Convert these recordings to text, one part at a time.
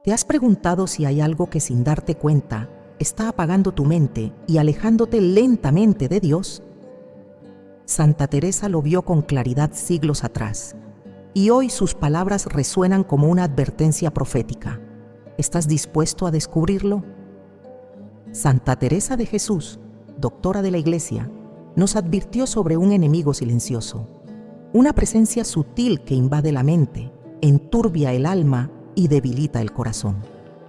¿Te has preguntado si hay algo que sin darte cuenta está apagando tu mente y alejándote lentamente de Dios? Santa Teresa lo vio con claridad siglos atrás, y hoy sus palabras resuenan como una advertencia profética. ¿Estás dispuesto a descubrirlo? Santa Teresa de Jesús, doctora de la Iglesia, nos advirtió sobre un enemigo silencioso, una presencia sutil que invade la mente, enturbia el alma y debilita el corazón.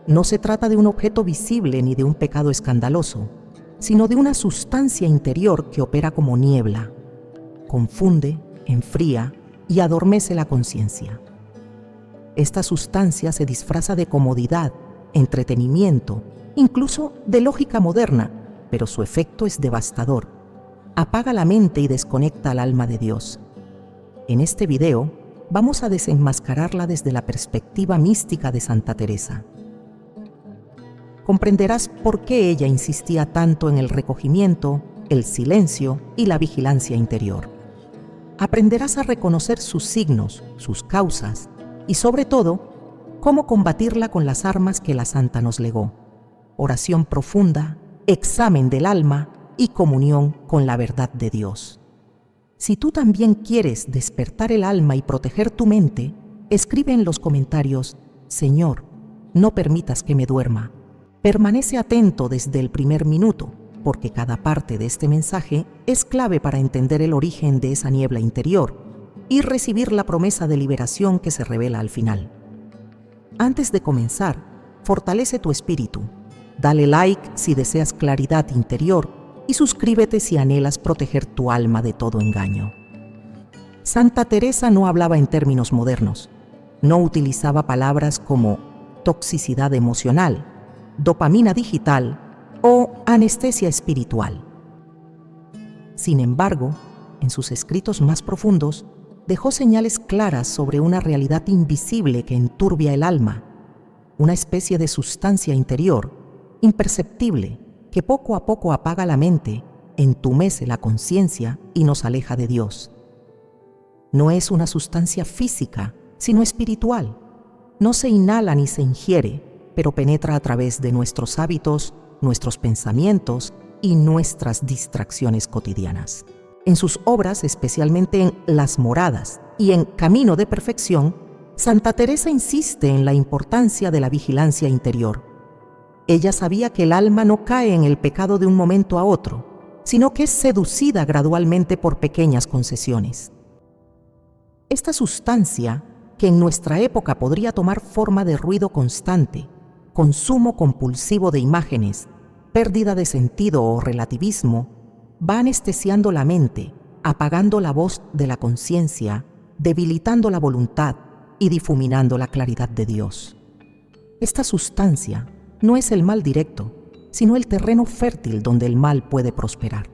No se trata de un objeto visible ni de un pecado escandaloso, sino de una sustancia interior que opera como niebla, confunde, enfría y adormece la conciencia. Esta sustancia se disfraza de comodidad, entretenimiento, incluso de lógica moderna, pero su efecto es devastador. Apaga la mente y desconecta al alma de Dios. En este video vamos a desenmascararla desde la perspectiva mística de Santa Teresa. Comprenderás por qué ella insistía tanto en el recogimiento, el silencio y la vigilancia interior. Aprenderás a reconocer sus signos, sus causas y, sobre todo, cómo combatirla con las armas que la santa nos legó: oración profunda, examen del alma y comunión con la verdad de Dios. Si tú también quieres despertar el alma y proteger tu mente, escribe en los comentarios: Señor, no permitas que me duerma. Permanece atento desde el primer minuto, porque cada parte de este mensaje es clave para entender el origen de esa niebla interior y recibir la promesa de liberación que se revela al final. Antes de comenzar, fortalece tu espíritu. Dale like si deseas claridad interior y suscríbete si anhelas proteger tu alma de todo engaño. Santa Teresa no hablaba en términos modernos. No utilizaba palabras como toxicidad emocional, dopamina digital o anestesia espiritual. Sin embargo, en sus escritos más profundos, dejó señales claras sobre una realidad invisible que enturbia el alma, una especie de sustancia interior, imperceptible, que poco a poco apaga la mente, entumece la conciencia y nos aleja de Dios. No es una sustancia física, sino espiritual. No se inhala ni se ingiere, pero penetra a través de nuestros hábitos, nuestros pensamientos y nuestras distracciones cotidianas. En sus obras, especialmente en Las Moradas y en Camino de Perfección, Santa Teresa insiste en la importancia de la vigilancia interior. Ella sabía que el alma no cae en el pecado de un momento a otro, sino que es seducida gradualmente por pequeñas concesiones. Esta sustancia, que en nuestra época podría tomar forma de ruido constante, consumo compulsivo de imágenes, pérdida de sentido o relativismo, va anestesiando la mente, apagando la voz de la conciencia, debilitando la voluntad y difuminando la claridad de Dios. Esta sustancia no es el mal directo, sino el terreno fértil donde el mal puede prosperar.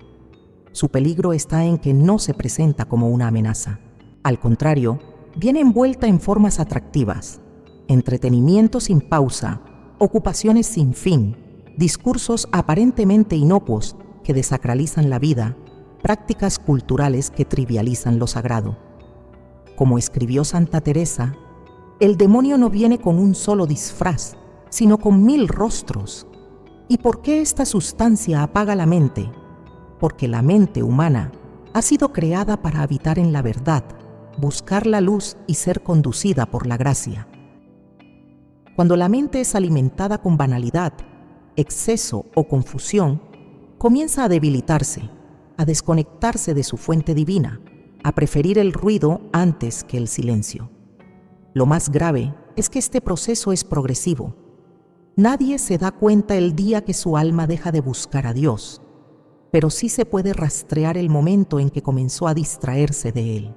Su peligro está en que no se presenta como una amenaza. Al contrario, viene envuelta en formas atractivas: entretenimiento sin pausa, ocupaciones sin fin, discursos aparentemente inocuos que desacralizan la vida, prácticas culturales que trivializan lo sagrado. Como escribió Santa Teresa, el demonio no viene con un solo disfraz, sino con 1000 rostros. ¿Y por qué esta sustancia apaga la mente? Porque la mente humana ha sido creada para habitar en la verdad, buscar la luz y ser conducida por la gracia. Cuando la mente es alimentada con banalidad, exceso o confusión, comienza a debilitarse, a desconectarse de su fuente divina, a preferir el ruido antes que el silencio. Lo más grave es que este proceso es progresivo. Nadie se da cuenta el día que su alma deja de buscar a Dios, pero sí se puede rastrear el momento en que comenzó a distraerse de Él.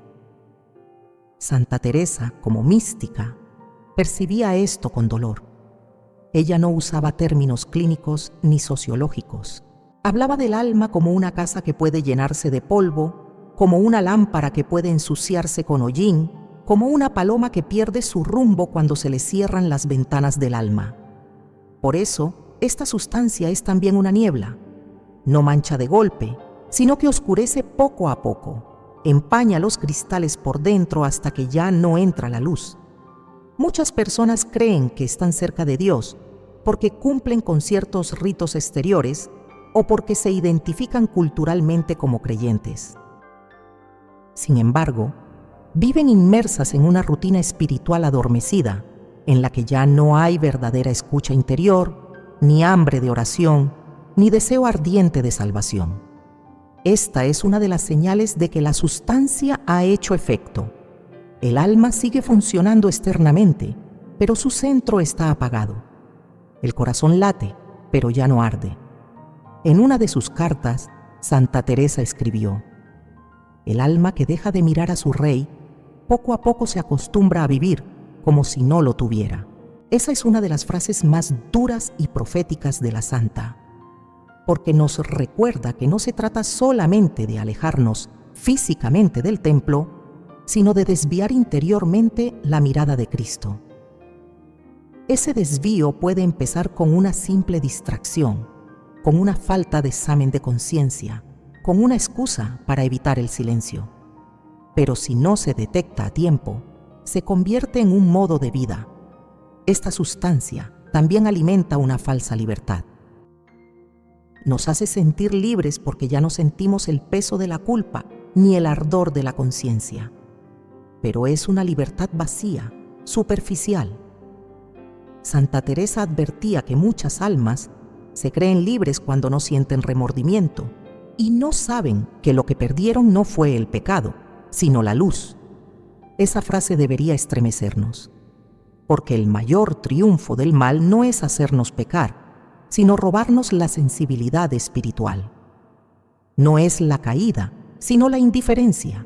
Santa Teresa, como mística, percibía esto con dolor. Ella no usaba términos clínicos ni sociológicos. Hablaba del alma como una casa que puede llenarse de polvo, como una lámpara que puede ensuciarse con hollín, como una paloma que pierde su rumbo cuando se le cierran las ventanas del alma. Por eso, esta sustancia es también una niebla. No mancha de golpe, sino que oscurece poco a poco, empaña los cristales por dentro hasta que ya no entra la luz. Muchas personas creen que están cerca de Dios porque cumplen con ciertos ritos exteriores o porque se identifican culturalmente como creyentes. Sin embargo, viven inmersas en una rutina espiritual adormecida, en la que ya no hay verdadera escucha interior, ni hambre de oración, ni deseo ardiente de salvación. Esta es una de las señales de que la sustancia ha hecho efecto. El alma sigue funcionando externamente, pero su centro está apagado. El corazón late, pero ya no arde. En una de sus cartas, Santa Teresa escribió: el alma que deja de mirar a su rey, poco a poco se acostumbra a vivir como si no lo tuviera. Esa es una de las frases más duras y proféticas de la santa, porque nos recuerda que no se trata solamente de alejarnos físicamente del templo, sino de desviar interiormente la mirada de Cristo. Ese desvío puede empezar con una simple distracción, con una falta de examen de conciencia, con una excusa para evitar el silencio. Pero si no se detecta a tiempo, se convierte en un modo de vida. Esta sustancia también alimenta una falsa libertad. Nos hace sentir libres porque ya no sentimos el peso de la culpa ni el ardor de la conciencia. Pero es una libertad vacía, superficial. Santa Teresa advertía que muchas almas se creen libres cuando no sienten remordimiento y no saben que lo que perdieron no fue el pecado, sino la luz. Esa frase debería estremecernos, porque el mayor triunfo del mal no es hacernos pecar, sino robarnos la sensibilidad espiritual. No es la caída, sino la indiferencia.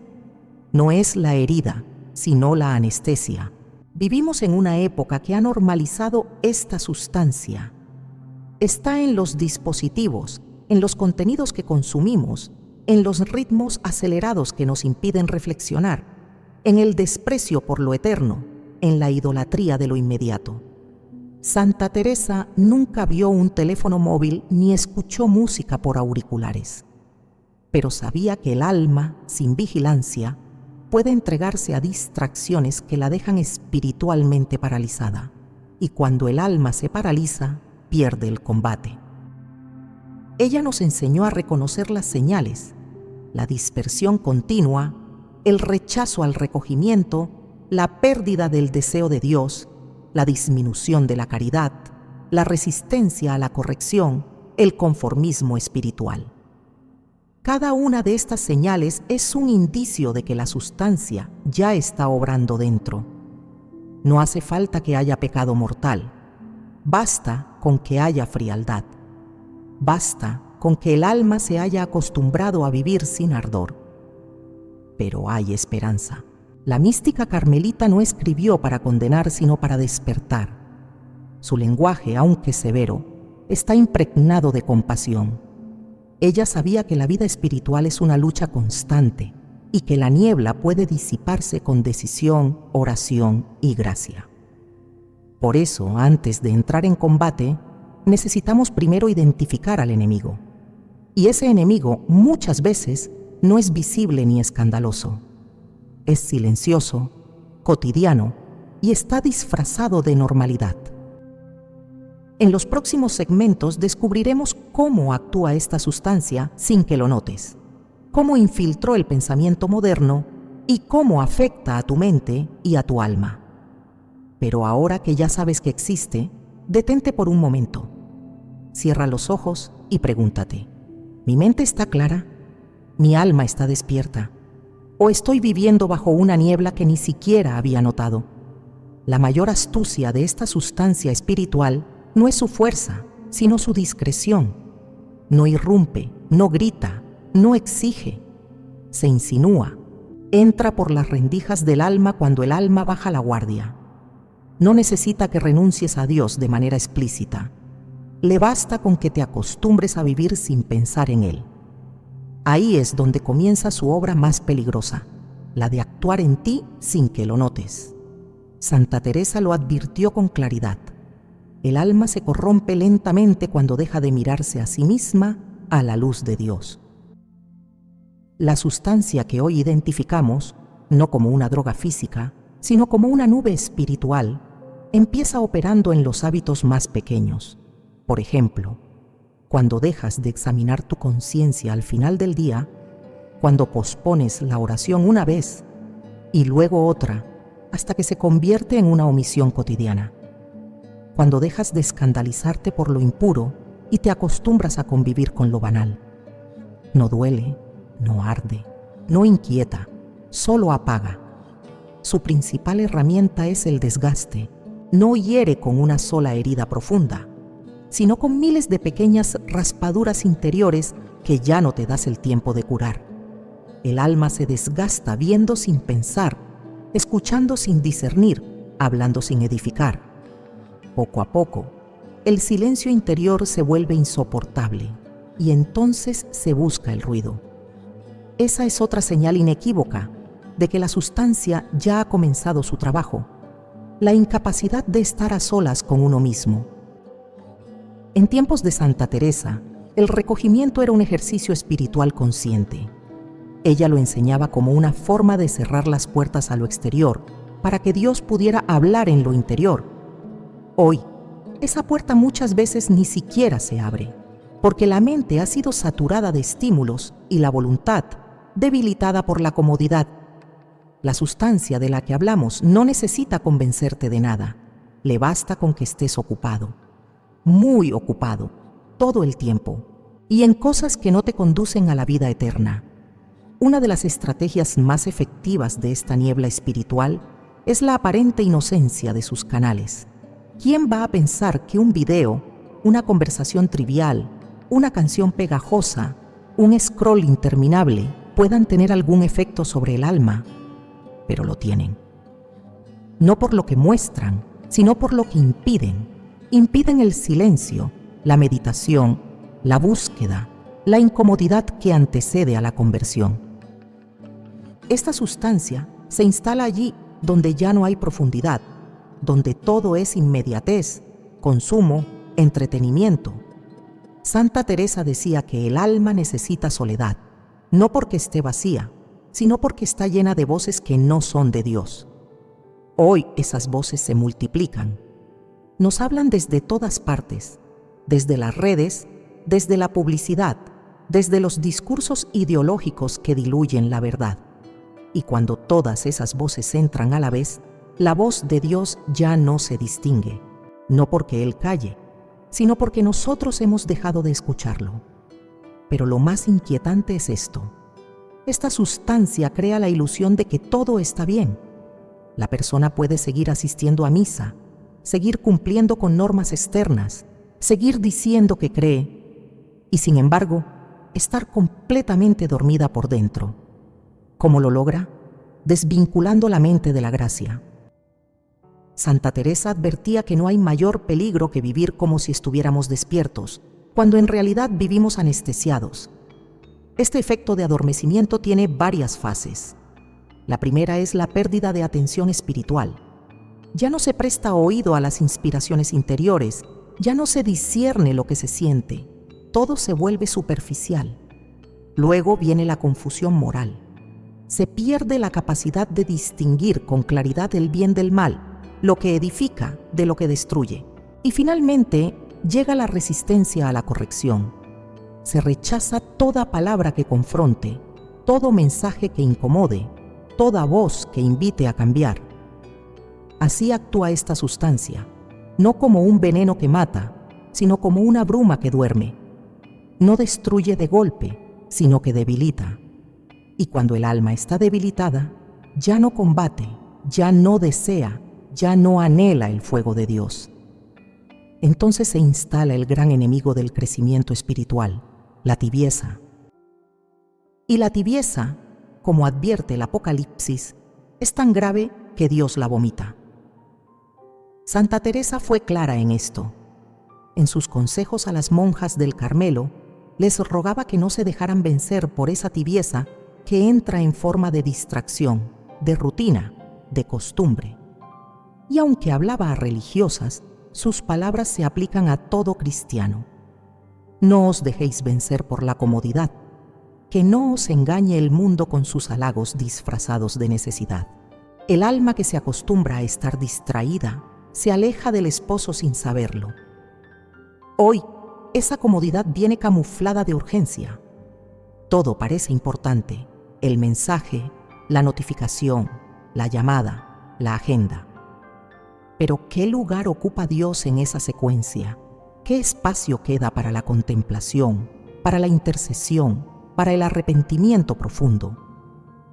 No es la herida, sino la anestesia. Vivimos en una época que ha normalizado esta sustancia. Está en los dispositivos, en los contenidos que consumimos, en los ritmos acelerados que nos impiden reflexionar, en el desprecio por lo eterno, en la idolatría de lo inmediato. Santa Teresa nunca vio un teléfono móvil ni escuchó música por auriculares, pero sabía que el alma, sin vigilancia, puede entregarse a distracciones que la dejan espiritualmente paralizada, y cuando el alma se paraliza, pierde el combate. Ella nos enseñó a reconocer las señales, la dispersión continua, el rechazo al recogimiento, la pérdida del deseo de Dios, la disminución de la caridad, la resistencia a la corrección, el conformismo espiritual. Cada una de estas señales es un indicio de que la sustancia ya está obrando dentro. No hace falta que haya pecado mortal. Basta con que haya frialdad. Basta con que el alma se haya acostumbrado a vivir sin ardor. Pero hay esperanza. La mística carmelita no escribió para condenar, sino para despertar. Su lenguaje, aunque severo, está impregnado de compasión. Ella sabía que la vida espiritual es una lucha constante y que la niebla puede disiparse con decisión, oración y gracia. Por eso, antes de entrar en combate, necesitamos primero identificar al enemigo. Y ese enemigo muchas veces no es visible ni escandaloso. Es silencioso, cotidiano y está disfrazado de normalidad. En los próximos segmentos descubriremos cómo actúa esta sustancia sin que lo notes, cómo infiltró el pensamiento moderno y cómo afecta a tu mente y a tu alma. Pero ahora que ya sabes que existe, detente por un momento. Cierra los ojos y pregúntate: ¿mi mente está clara? ¿Mi alma está despierta? ¿O estoy viviendo bajo una niebla que ni siquiera había notado? La mayor astucia de esta sustancia espiritual no es su fuerza, sino su discreción. No irrumpe, no grita, no exige. Se insinúa, entra por las rendijas del alma cuando el alma baja la guardia. No necesita que renuncies a Dios de manera explícita. Le basta con que te acostumbres a vivir sin pensar en Él. Ahí es donde comienza su obra más peligrosa, la de actuar en ti sin que lo notes. Santa Teresa lo advirtió con claridad. El alma se corrompe lentamente cuando deja de mirarse a sí misma a la luz de Dios. La sustancia que hoy identificamos, no como una droga física, sino como una nube espiritual, empieza operando en los hábitos más pequeños. Por ejemplo, cuando dejas de examinar tu conciencia al final del día, cuando pospones la oración una vez y luego otra, hasta que se convierte en una omisión cotidiana. Cuando dejas de escandalizarte por lo impuro y te acostumbras a convivir con lo banal. No duele, no arde, no inquieta, solo apaga. Su principal herramienta es el desgaste. No hiere con una sola herida profunda, sino con miles de pequeñas raspaduras interiores que ya no te das el tiempo de curar. El alma se desgasta viendo sin pensar, escuchando sin discernir, hablando sin edificar. Poco a poco, el silencio interior se vuelve insoportable y entonces se busca el ruido. Esa es otra señal inequívoca de que la sustancia ya ha comenzado su trabajo, la incapacidad de estar a solas con uno mismo. En tiempos de Santa Teresa, el recogimiento era un ejercicio espiritual consciente. Ella lo enseñaba como una forma de cerrar las puertas a lo exterior para que Dios pudiera hablar en lo interior. Hoy, esa puerta muchas veces ni siquiera se abre, porque la mente ha sido saturada de estímulos y la voluntad debilitada por la comodidad. La sustancia de la que hablamos no necesita convencerte de nada. Le basta con que estés ocupado, muy ocupado, todo el tiempo, y en cosas que no te conducen a la vida eterna. Una de las estrategias más efectivas de esta niebla espiritual es la aparente inocencia de sus canales. ¿Quién va a pensar que un video, una conversación trivial, una canción pegajosa, un scroll interminable puedan tener algún efecto sobre el alma? Pero lo tienen. No por lo que muestran, sino por lo que impiden. Impiden el silencio, la meditación, la búsqueda, la incomodidad que antecede a la conversión. Esta sustancia se instala allí donde ya no hay profundidad, donde todo es inmediatez, consumo, entretenimiento. Santa Teresa decía que el alma necesita soledad, no porque esté vacía, sino porque está llena de voces que no son de Dios. Hoy esas voces se multiplican. Nos hablan desde todas partes, desde las redes, desde la publicidad, desde los discursos ideológicos que diluyen la verdad. Y cuando todas esas voces entran a la vez, la voz de Dios ya no se distingue, no porque Él calle, sino porque nosotros hemos dejado de escucharlo. Pero lo más inquietante es esto. Esta sustancia crea la ilusión de que todo está bien. La persona puede seguir asistiendo a misa, seguir cumpliendo con normas externas, seguir diciendo que cree, y sin embargo, estar completamente dormida por dentro. ¿Cómo lo logra? Desvinculando la mente de la gracia. Santa Teresa advertía que no hay mayor peligro que vivir como si estuviéramos despiertos, cuando en realidad vivimos anestesiados. Este efecto de adormecimiento tiene varias fases. La primera es la pérdida de atención espiritual. Ya no se presta oído a las inspiraciones interiores, ya no se discierne lo que se siente, todo se vuelve superficial. Luego viene la confusión moral. Se pierde la capacidad de distinguir con claridad el bien del mal, lo que edifica de lo que destruye. Y finalmente llega la resistencia a la corrección. Se rechaza toda palabra que confronte, todo mensaje que incomode, toda voz que invite a cambiar. Así actúa esta sustancia, no como un veneno que mata, sino como una bruma que duerme. No destruye de golpe, sino que debilita. Y cuando el alma está debilitada, ya no combate, ya no desea, ya no anhela el fuego de Dios. Entonces se instala el gran enemigo del crecimiento espiritual, la tibieza. Y la tibieza, como advierte el Apocalipsis, es tan grave que Dios la vomita. Santa Teresa fue clara en esto. En sus consejos a las monjas del Carmelo, les rogaba que no se dejaran vencer por esa tibieza que entra en forma de distracción, de rutina, de costumbre. Y aunque hablaba a religiosas, sus palabras se aplican a todo cristiano. No os dejéis vencer por la comodidad, que no os engañe el mundo con sus halagos disfrazados de necesidad. El alma que se acostumbra a estar distraída se aleja del esposo sin saberlo. Hoy, esa comodidad viene camuflada de urgencia. Todo parece importante: el mensaje, la notificación, la llamada, la agenda. Pero ¿qué lugar ocupa Dios en esa secuencia? ¿Qué espacio queda para la contemplación, para la intercesión, para el arrepentimiento profundo?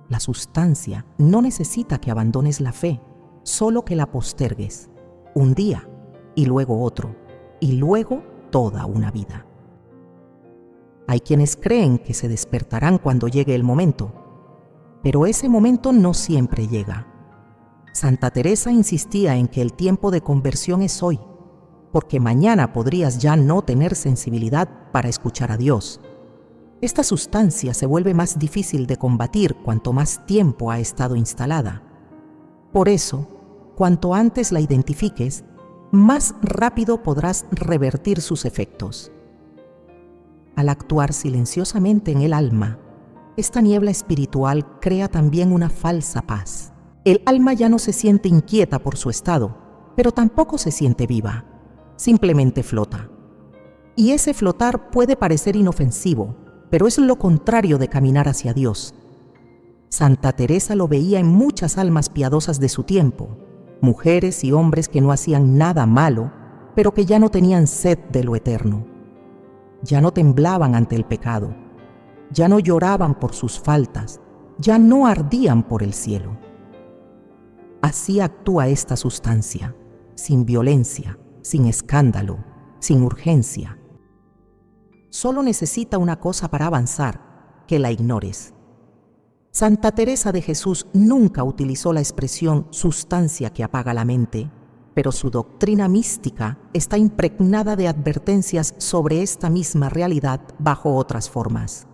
La sustancia no necesita que abandones la fe, solo que la postergues, un día, y luego otro, y luego toda una vida. Hay quienes creen que se despertarán cuando llegue el momento, pero ese momento no siempre llega. Santa Teresa insistía en que el tiempo de conversión es hoy, porque mañana podrías ya no tener sensibilidad para escuchar a Dios. Esta sustancia se vuelve más difícil de combatir cuanto más tiempo ha estado instalada. Por eso, cuanto antes la identifiques, más rápido podrás revertir sus efectos. Al actuar silenciosamente en el alma, esta niebla espiritual crea también una falsa paz. El alma ya no se siente inquieta por su estado, pero tampoco se siente viva. Simplemente flota. Y ese flotar puede parecer inofensivo, pero es lo contrario de caminar hacia Dios. Santa Teresa lo veía en muchas almas piadosas de su tiempo, mujeres y hombres que no hacían nada malo, pero que ya no tenían sed de lo eterno. Ya no temblaban ante el pecado, ya no lloraban por sus faltas, ya no ardían por el cielo. Así actúa esta sustancia, sin violencia, sin escándalo, sin urgencia. Solo necesita una cosa para avanzar: que la ignores. Santa Teresa de Jesús nunca utilizó la expresión sustancia que apaga la mente, pero su doctrina mística está impregnada de advertencias sobre esta misma realidad bajo otras formas.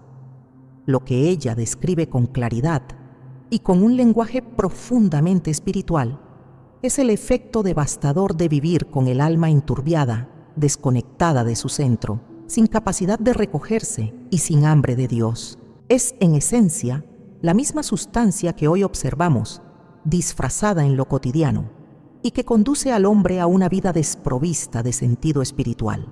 Lo que ella describe con claridad y con un lenguaje profundamente espiritual es el efecto devastador de vivir con el alma enturbiada, desconectada de su centro, sin capacidad de recogerse y sin hambre de Dios. Es, en esencia, la misma sustancia que hoy observamos, disfrazada en lo cotidiano, y que conduce al hombre a una vida desprovista de sentido espiritual.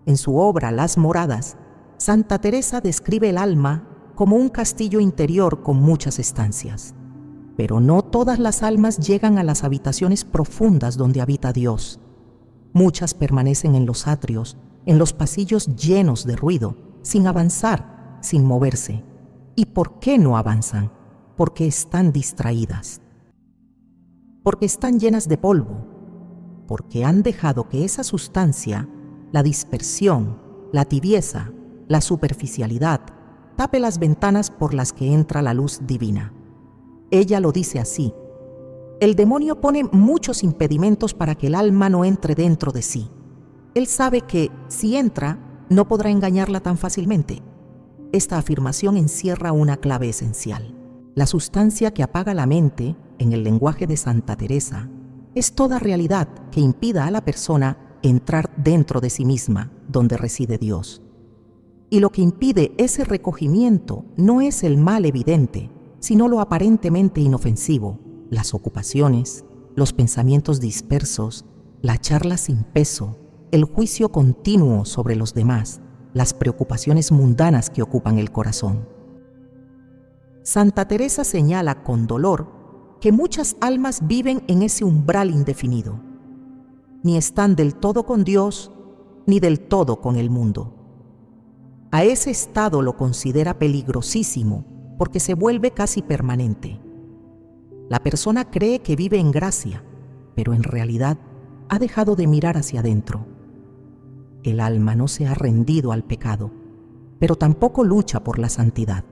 En su obra Las Moradas, Santa Teresa describe el alma como un castillo interior con muchas estancias. Pero no todas las almas llegan a las habitaciones profundas donde habita Dios. Muchas permanecen en los atrios, en los pasillos llenos de ruido, sin avanzar, sin moverse. ¿Y por qué no avanzan? Porque están distraídas. Porque están llenas de polvo. Porque han dejado que esa sustancia, la dispersión, la tibieza, la superficialidad, tape las ventanas por las que entra la luz divina. Ella lo dice así: el demonio pone muchos impedimentos para que el alma no entre dentro de sí. Él sabe que, si entra, no podrá engañarla tan fácilmente. Esta afirmación encierra una clave esencial. La sustancia que apaga la mente, en el lenguaje de Santa Teresa, es toda realidad que impida a la persona entrar dentro de sí misma, donde reside Dios. Y lo que impide ese recogimiento no es el mal evidente, sino lo aparentemente inofensivo: las ocupaciones, los pensamientos dispersos, la charla sin peso, el juicio continuo sobre los demás, las preocupaciones mundanas que ocupan el corazón. Santa Teresa señala con dolor que muchas almas viven en ese umbral indefinido. Ni están del todo con Dios, ni del todo con el mundo. A ese estado lo considera peligrosísimo porque se vuelve casi permanente. La persona cree que vive en gracia, pero en realidad ha dejado de mirar hacia adentro. El alma no se ha rendido al pecado, pero tampoco lucha por la santidad.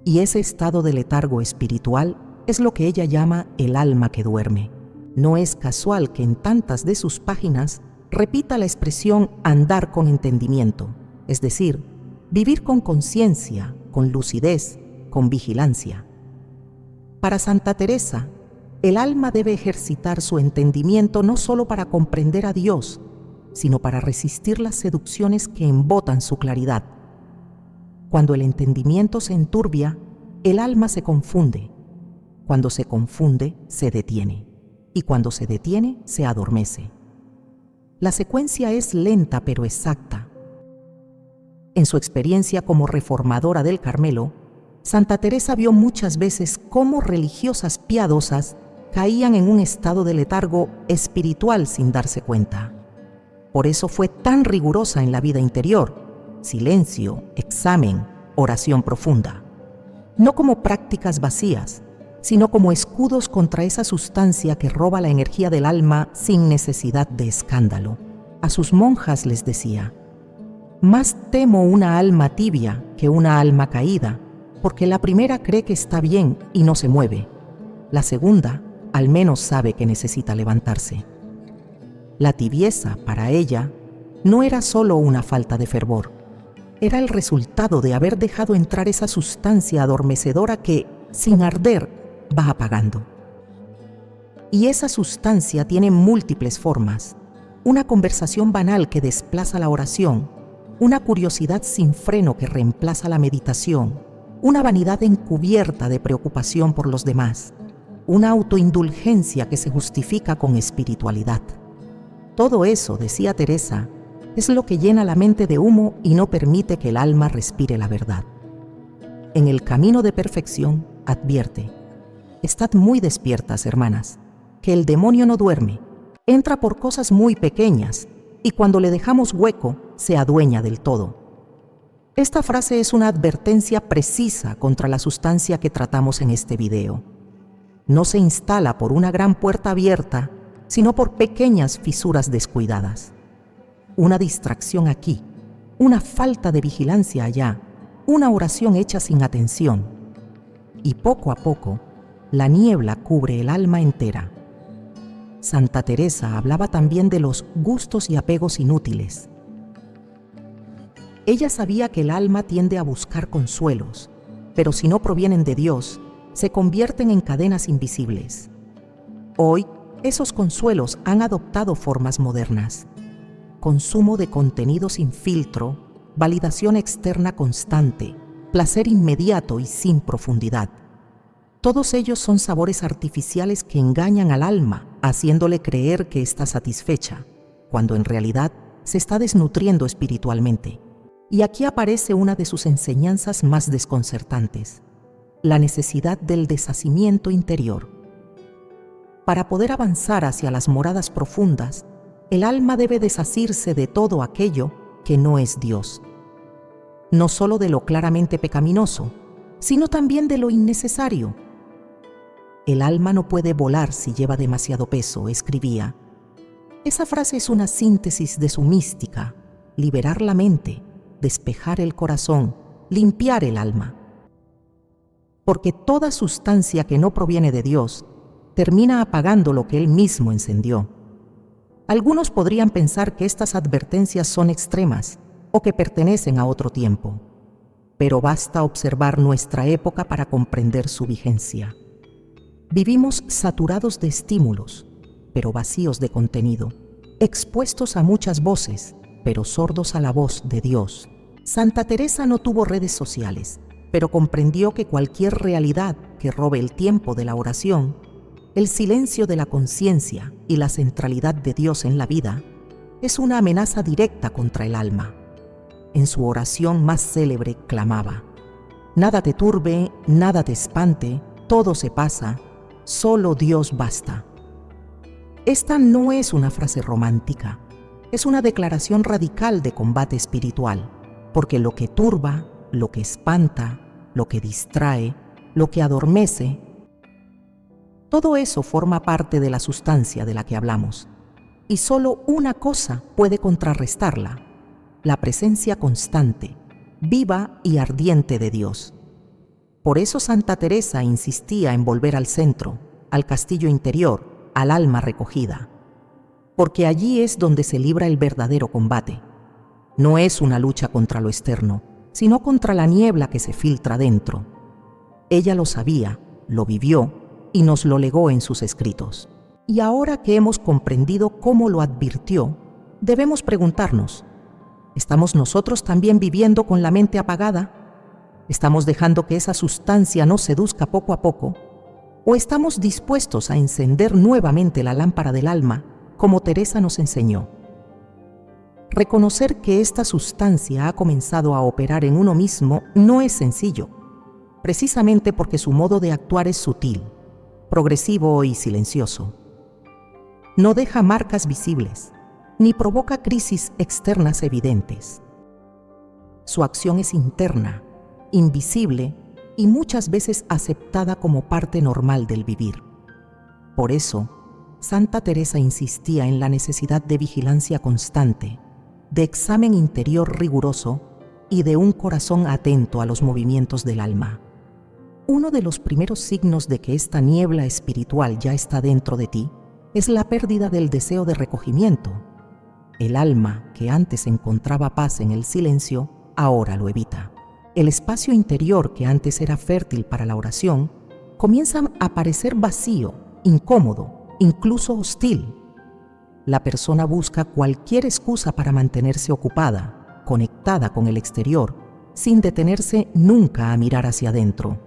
Y ese estado de letargo espiritual es lo que ella llama el alma que duerme. No es casual que en tantas de sus páginas repita la expresión andar con entendimiento, es decir, vivir con conciencia, con lucidez, con vigilancia. Para Santa Teresa, el alma debe ejercitar su entendimiento no solo para comprender a Dios, sino para resistir las seducciones que embotan su claridad. Cuando el entendimiento se enturbia, el alma se confunde. Cuando se confunde, se detiene. Y cuando se detiene, se adormece. La secuencia es lenta pero exacta. En su experiencia como reformadora del Carmelo, Santa Teresa vio muchas veces cómo religiosas piadosas caían en un estado de letargo espiritual sin darse cuenta. Por eso fue tan rigurosa en la vida interior: silencio, examen, oración profunda. No como prácticas vacías, sino como escudos contra esa sustancia que roba la energía del alma sin necesidad de escándalo. A sus monjas les decía: más temo una alma tibia que una alma caída, porque la primera cree que está bien y no se mueve. La segunda, al menos sabe que necesita levantarse. La tibieza, para ella, no era solo una falta de fervor, era el resultado de haber dejado entrar esa sustancia adormecedora que, sin arder, va apagando. Y esa sustancia tiene múltiples formas: una conversación banal que desplaza la oración, una curiosidad sin freno que reemplaza la meditación, una vanidad encubierta de preocupación por los demás, una autoindulgencia que se justifica con espiritualidad. Todo eso, decía Teresa, es lo que llena la mente de humo y no permite que el alma respire la verdad. En el camino de perfección, advierte: estad muy despiertas, hermanas, que el demonio no duerme, entra por cosas muy pequeñas y cuando le dejamos hueco, se adueña del todo. Esta frase es una advertencia precisa contra la sustancia que tratamos en este video. No se instala por una gran puerta abierta, sino por pequeñas fisuras descuidadas. Una distracción aquí, una falta de vigilancia allá, una oración hecha sin atención. Y poco a poco, la niebla cubre el alma entera. Santa Teresa hablaba también de los gustos y apegos inútiles. Ella sabía que el alma tiende a buscar consuelos, pero si no provienen de Dios, se convierten en cadenas invisibles. Hoy, esos consuelos han adoptado formas modernas: consumo de contenido sin filtro, validación externa constante, placer inmediato y sin profundidad. Todos ellos son sabores artificiales que engañan al alma, haciéndole creer que está satisfecha, cuando en realidad se está desnutriendo espiritualmente. Y aquí aparece una de sus enseñanzas más desconcertantes: la necesidad del deshacimiento interior. Para poder avanzar hacia las moradas profundas, el alma debe desasirse de todo aquello que no es Dios. No solo de lo claramente pecaminoso, sino también de lo innecesario. El alma no puede volar si lleva demasiado peso, escribía. Esa frase es una síntesis de su mística: liberar la mente, despejar el corazón, limpiar el alma. Porque toda sustancia que no proviene de Dios termina apagando lo que Él mismo encendió. Algunos podrían pensar que estas advertencias son extremas o que pertenecen a otro tiempo, pero basta observar nuestra época para comprender su vigencia. Vivimos saturados de estímulos, pero vacíos de contenido, expuestos a muchas voces, pero sordos a la voz de Dios. Santa Teresa no tuvo redes sociales, pero comprendió que cualquier realidad que robe el tiempo de la oración, el silencio de la conciencia y la centralidad de Dios en la vida, es una amenaza directa contra el alma. En su oración más célebre clamaba: nada te turbe, nada te espante, todo se pasa, solo Dios basta. Esta no es una frase romántica, es una declaración radical de combate espiritual, porque lo que turba, lo que espanta, lo que distrae, lo que adormece, todo eso forma parte de la sustancia de la que hablamos, y solo una cosa puede contrarrestarla: la presencia constante, viva y ardiente de Dios. Por eso Santa Teresa insistía en volver al centro, al castillo interior, al alma recogida, porque allí es donde se libra el verdadero combate. No es una lucha contra lo externo, sino contra la niebla que se filtra dentro. Ella lo sabía, lo vivió y nos lo legó en sus escritos. Y ahora que hemos comprendido cómo lo advirtió, debemos preguntarnos: ¿estamos nosotros también viviendo con la mente apagada? ¿Estamos dejando que esa sustancia nos seduzca poco a poco? ¿O estamos dispuestos a encender nuevamente la lámpara del alma, como Teresa nos enseñó? Reconocer que esta sustancia ha comenzado a operar en uno mismo no es sencillo, precisamente porque su modo de actuar es sutil, progresivo y silencioso. No deja marcas visibles, ni provoca crisis externas evidentes. Su acción es interna, invisible y muchas veces aceptada como parte normal del vivir. Por eso, Santa Teresa insistía en la necesidad de vigilancia constante, de examen interior riguroso y de un corazón atento a los movimientos del alma. Uno de los primeros signos de que esta niebla espiritual ya está dentro de ti es la pérdida del deseo de recogimiento. El alma, que antes encontraba paz en el silencio, ahora lo evita. El espacio interior, que antes era fértil para la oración, comienza a parecer vacío, incómodo, incluso hostil. La persona busca cualquier excusa para mantenerse ocupada, conectada con el exterior, sin detenerse nunca a mirar hacia adentro.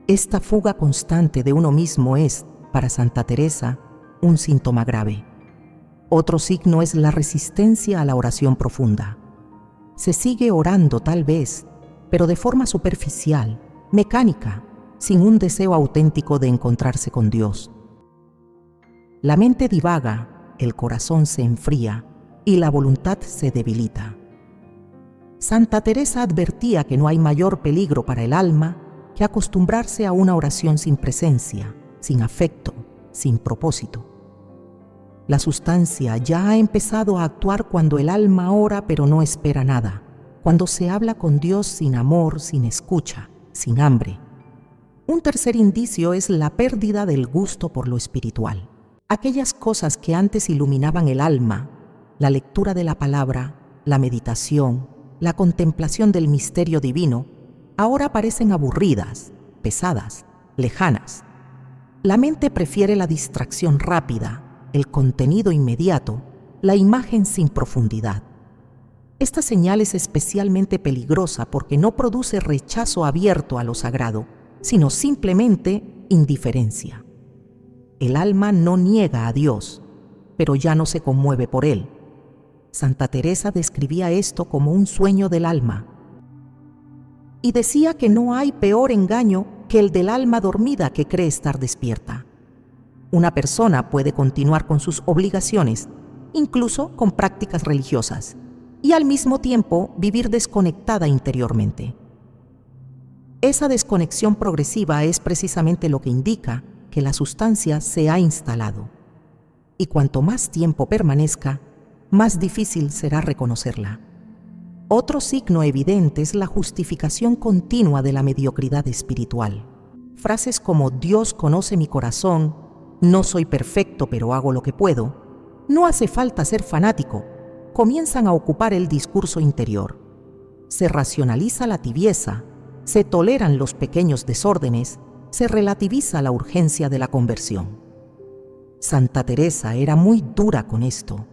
Esta fuga constante de uno mismo es, para Santa Teresa, un síntoma grave. Otro signo es la resistencia a la oración profunda. Se sigue orando tal vez, pero de forma superficial, mecánica, sin un deseo auténtico de encontrarse con Dios. La mente divaga, el corazón se enfría y la voluntad se debilita. Santa Teresa advertía que no hay mayor peligro para el alma que acostumbrarse a una oración sin presencia, sin afecto, sin propósito. La sustancia ya ha empezado a actuar cuando el alma ora pero no espera nada, cuando se habla con Dios sin amor, sin escucha, sin hambre. Un tercer indicio es la pérdida del gusto por lo espiritual. Aquellas cosas que antes iluminaban el alma, la lectura de la palabra, la meditación, la contemplación del misterio divino, ahora parecen aburridas, pesadas, lejanas. La mente prefiere la distracción rápida, el contenido inmediato, la imagen sin profundidad. Esta señal es especialmente peligrosa porque no produce rechazo abierto a lo sagrado, sino simplemente indiferencia. El alma no niega a Dios, pero ya no se conmueve por él. Santa Teresa describía esto como un sueño del alma y decía que no hay peor engaño que el del alma dormida que cree estar despierta. Una persona puede continuar con sus obligaciones, incluso con prácticas religiosas, y al mismo tiempo vivir desconectada interiormente. Esa desconexión progresiva es precisamente lo que indica que la sustancia se ha instalado, y cuanto más tiempo permanezca, más difícil será reconocerla. Otro signo evidente es la justificación continua de la mediocridad espiritual. Frases como Dios conoce mi corazón, no soy perfecto pero hago lo que puedo, no hace falta ser fanático, comienzan a ocupar el discurso interior. Se racionaliza la tibieza, se toleran los pequeños desórdenes, se relativiza la urgencia de la conversión. Santa Teresa era muy dura con esto.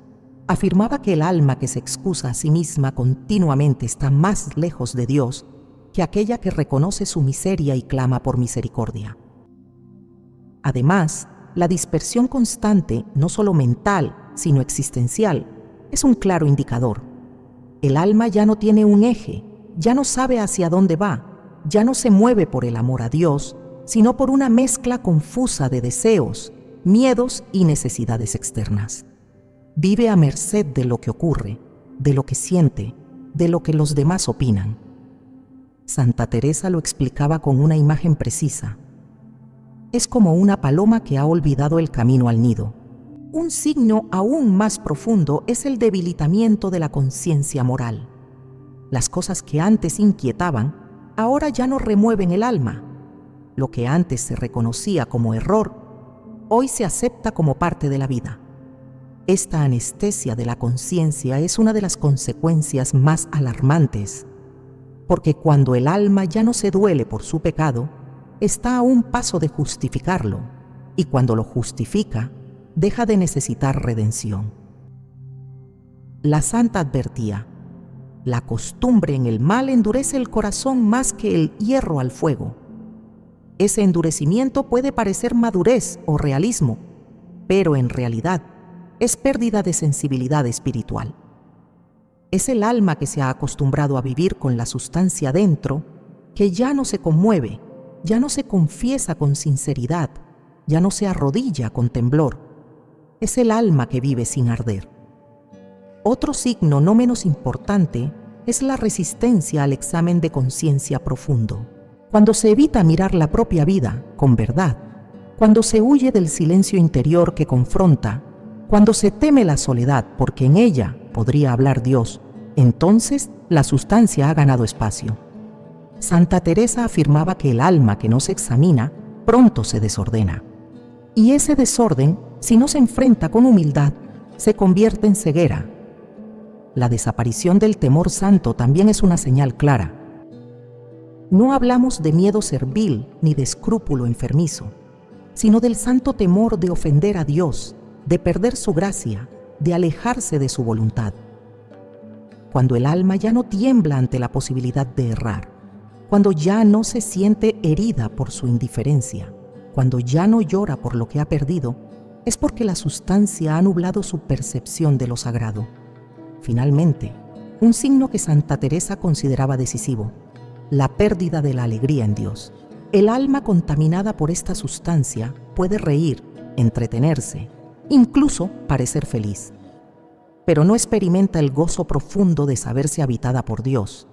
Afirmaba que el alma que se excusa a sí misma continuamente está más lejos de Dios que aquella que reconoce su miseria y clama por misericordia. Además, la dispersión constante, no solo mental, sino existencial, es un claro indicador. El alma ya no tiene un eje, ya no sabe hacia dónde va, ya no se mueve por el amor a Dios, sino por una mezcla confusa de deseos, miedos y necesidades externas. Vive a merced de lo que ocurre, de lo que siente, de lo que los demás opinan. Santa Teresa lo explicaba con una imagen precisa. Es como una paloma que ha olvidado el camino al nido. Un signo aún más profundo es el debilitamiento de la conciencia moral. Las cosas que antes inquietaban, ahora ya no remueven el alma. Lo que antes se reconocía como error, hoy se acepta como parte de la vida. Esta anestesia de la conciencia es una de las consecuencias más alarmantes, porque cuando el alma ya no se duele por su pecado, está a un paso de justificarlo, y cuando lo justifica, deja de necesitar redención. La santa advertía: la costumbre en el mal endurece el corazón más que el hierro al fuego. Ese endurecimiento puede parecer madurez o realismo, pero en realidad es pérdida de sensibilidad espiritual. Es el alma que se ha acostumbrado a vivir con la sustancia dentro, que ya no se conmueve, ya no se confiesa con sinceridad, ya no se arrodilla con temblor. Es el alma que vive sin arder. Otro signo no menos importante es la resistencia al examen de conciencia profundo. Cuando se evita mirar la propia vida con verdad, cuando se huye del silencio interior que confronta, cuando se teme la soledad porque en ella podría hablar Dios, entonces la sustancia ha ganado espacio. Santa Teresa afirmaba que el alma que no se examina pronto se desordena. Y ese desorden, si no se enfrenta con humildad, se convierte en ceguera. La desaparición del temor santo también es una señal clara. No hablamos de miedo servil ni de escrúpulo enfermizo, sino del santo temor de ofender a Dios, de perder su gracia, de alejarse de su voluntad. Cuando el alma ya no tiembla ante la posibilidad de errar, cuando ya no se siente herida por su indiferencia, cuando ya no llora por lo que ha perdido, es porque la sustancia ha nublado su percepción de lo sagrado. Finalmente, un signo que Santa Teresa consideraba decisivo: la pérdida de la alegría en Dios. El alma contaminada por esta sustancia puede reír, entretenerse, incluso parecer feliz, pero no experimenta el gozo profundo de saberse habitada por Dios.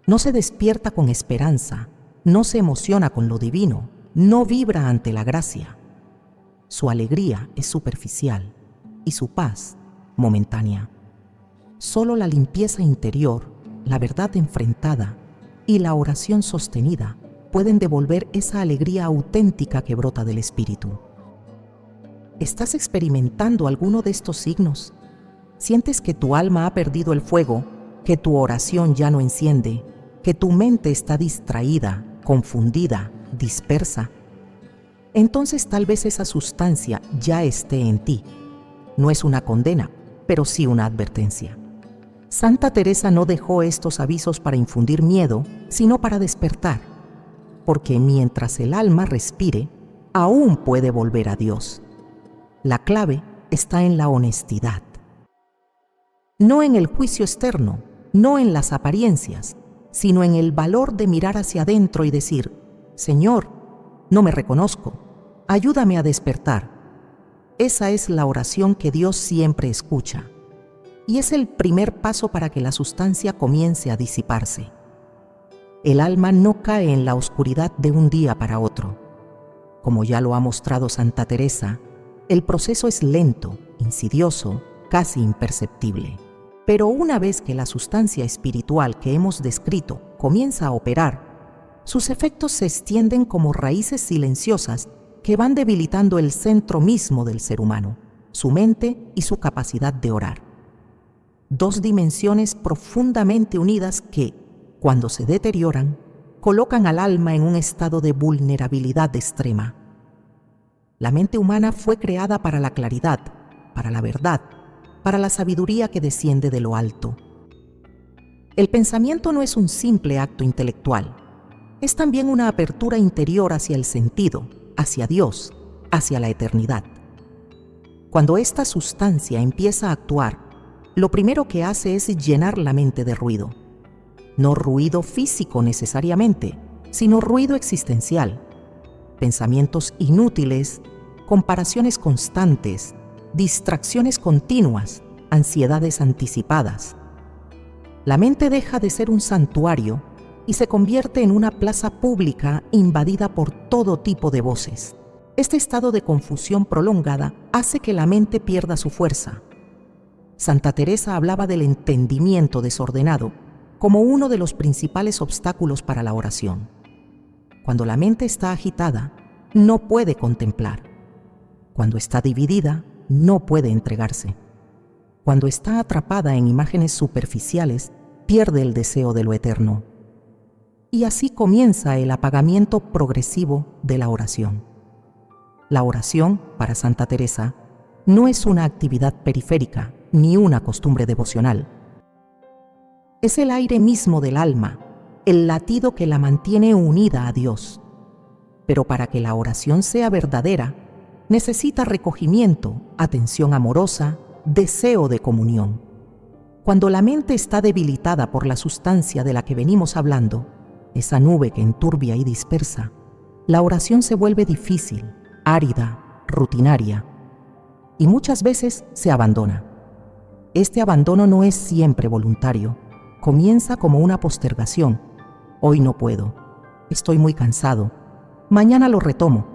No se despierta con esperanza, no se emociona con lo divino, no vibra ante la gracia. Su alegría es superficial y su paz momentánea. Solo la limpieza interior, la verdad enfrentada y la oración sostenida pueden devolver esa alegría auténtica que brota del espíritu. ¿Estás experimentando alguno de estos signos? ¿Sientes que tu alma ha perdido el fuego, que tu oración ya no enciende, que tu mente está distraída, confundida, dispersa? Entonces tal vez esa sustancia ya esté en ti. No es una condena, pero sí una advertencia. Santa Teresa no dejó estos avisos para infundir miedo, sino para despertar, porque mientras el alma respire, aún puede volver a Dios. La clave está en la honestidad. No en el juicio externo, no en las apariencias, sino en el valor de mirar hacia adentro y decir: Señor, no me reconozco, ayúdame a despertar. Esa es la oración que Dios siempre escucha. Y es el primer paso para que la sustancia comience a disiparse. El alma no cae en la oscuridad de un día para otro. Como ya lo ha mostrado Santa Teresa, el proceso es lento, insidioso, casi imperceptible. Pero una vez que la sustancia espiritual que hemos descrito comienza a operar, sus efectos se extienden como raíces silenciosas que van debilitando el centro mismo del ser humano, su mente y su capacidad de orar. Dos dimensiones profundamente unidas que, cuando se deterioran, colocan al alma en un estado de vulnerabilidad extrema. La mente humana fue creada para la claridad, para la verdad, para la sabiduría que desciende de lo alto. El pensamiento no es un simple acto intelectual, es también una apertura interior hacia el sentido, hacia Dios, hacia la eternidad. Cuando esta sustancia empieza a actuar, lo primero que hace es llenar la mente de ruido. No ruido físico necesariamente, sino ruido existencial. Pensamientos inútiles, comparaciones constantes, distracciones continuas, ansiedades anticipadas. La mente deja de ser un santuario y se convierte en una plaza pública invadida por todo tipo de voces. Este estado de confusión prolongada hace que la mente pierda su fuerza. Santa Teresa hablaba del entendimiento desordenado como uno de los principales obstáculos para la oración. Cuando la mente está agitada, no puede contemplar. Cuando está dividida, no puede entregarse. Cuando está atrapada en imágenes superficiales, pierde el deseo de lo eterno. Y así comienza el apagamiento progresivo de la oración. La oración, para Santa Teresa, no es una actividad periférica ni una costumbre devocional. Es el aire mismo del alma, el latido que la mantiene unida a Dios. Pero para que la oración sea verdadera, necesita recogimiento, atención amorosa, deseo de comunión. Cuando la mente está debilitada por la sustancia de la que venimos hablando, esa nube que enturbia y dispersa, la oración se vuelve difícil, árida, rutinaria, y muchas veces se abandona. Este abandono no es siempre voluntario, comienza como una postergación. Hoy no puedo, estoy muy cansado, mañana lo retomo,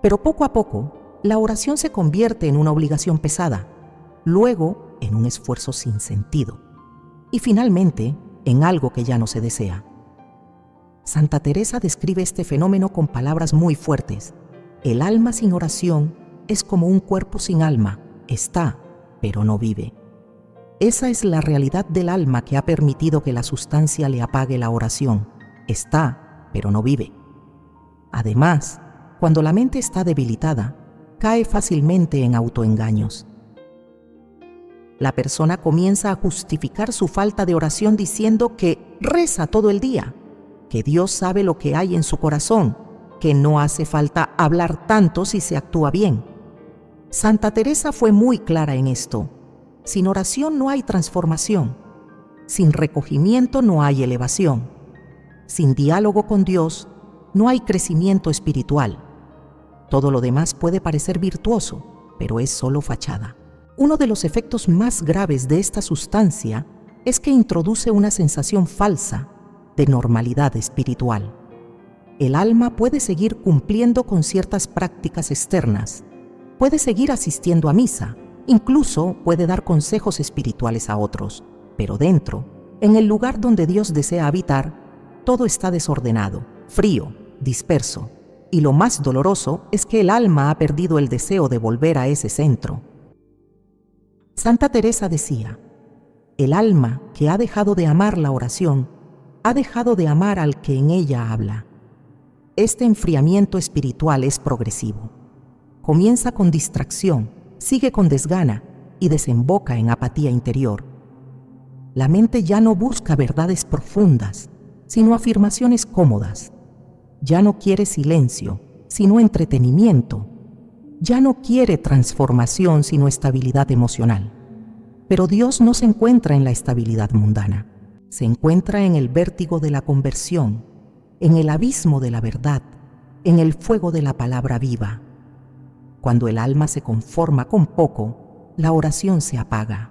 pero poco a poco la oración se convierte en una obligación pesada, luego en un esfuerzo sin sentido y finalmente en algo que ya no se desea. Santa Teresa describe este fenómeno con palabras muy fuertes. El alma sin oración es como un cuerpo sin alma, está, pero no vive. Esa es la realidad del alma que ha permitido que la sustancia le apague la oración. Está, pero no vive. Además, cuando la mente está debilitada, cae fácilmente en autoengaños. La persona comienza a justificar su falta de oración diciendo que reza todo el día, que Dios sabe lo que hay en su corazón, que no hace falta hablar tanto si se actúa bien. Santa Teresa fue muy clara en esto. Sin oración no hay transformación. Sin recogimiento no hay elevación. Sin diálogo con Dios no hay crecimiento espiritual. Todo lo demás puede parecer virtuoso, pero es solo fachada. Uno de los efectos más graves de esta sustancia es que introduce una sensación falsa de normalidad espiritual. El alma puede seguir cumpliendo con ciertas prácticas externas, puede seguir asistiendo a misa, incluso puede dar consejos espirituales a otros, pero dentro, en el lugar donde Dios desea habitar, todo está desordenado, frío, disperso, y lo más doloroso es que el alma ha perdido el deseo de volver a ese centro. Santa Teresa decía, el alma que ha dejado de amar la oración, ha dejado de amar al que en ella habla. Este enfriamiento espiritual es progresivo. Comienza con distracción, sigue con desgana y desemboca en apatía interior. La mente ya no busca verdades profundas, sino afirmaciones cómodas. Ya no quiere silencio, sino entretenimiento. Ya no quiere transformación, sino estabilidad emocional. Pero Dios no se encuentra en la estabilidad mundana. Se encuentra en el vértigo de la conversión, en el abismo de la verdad, en el fuego de la palabra viva. Cuando el alma se conforma con poco, la oración se apaga,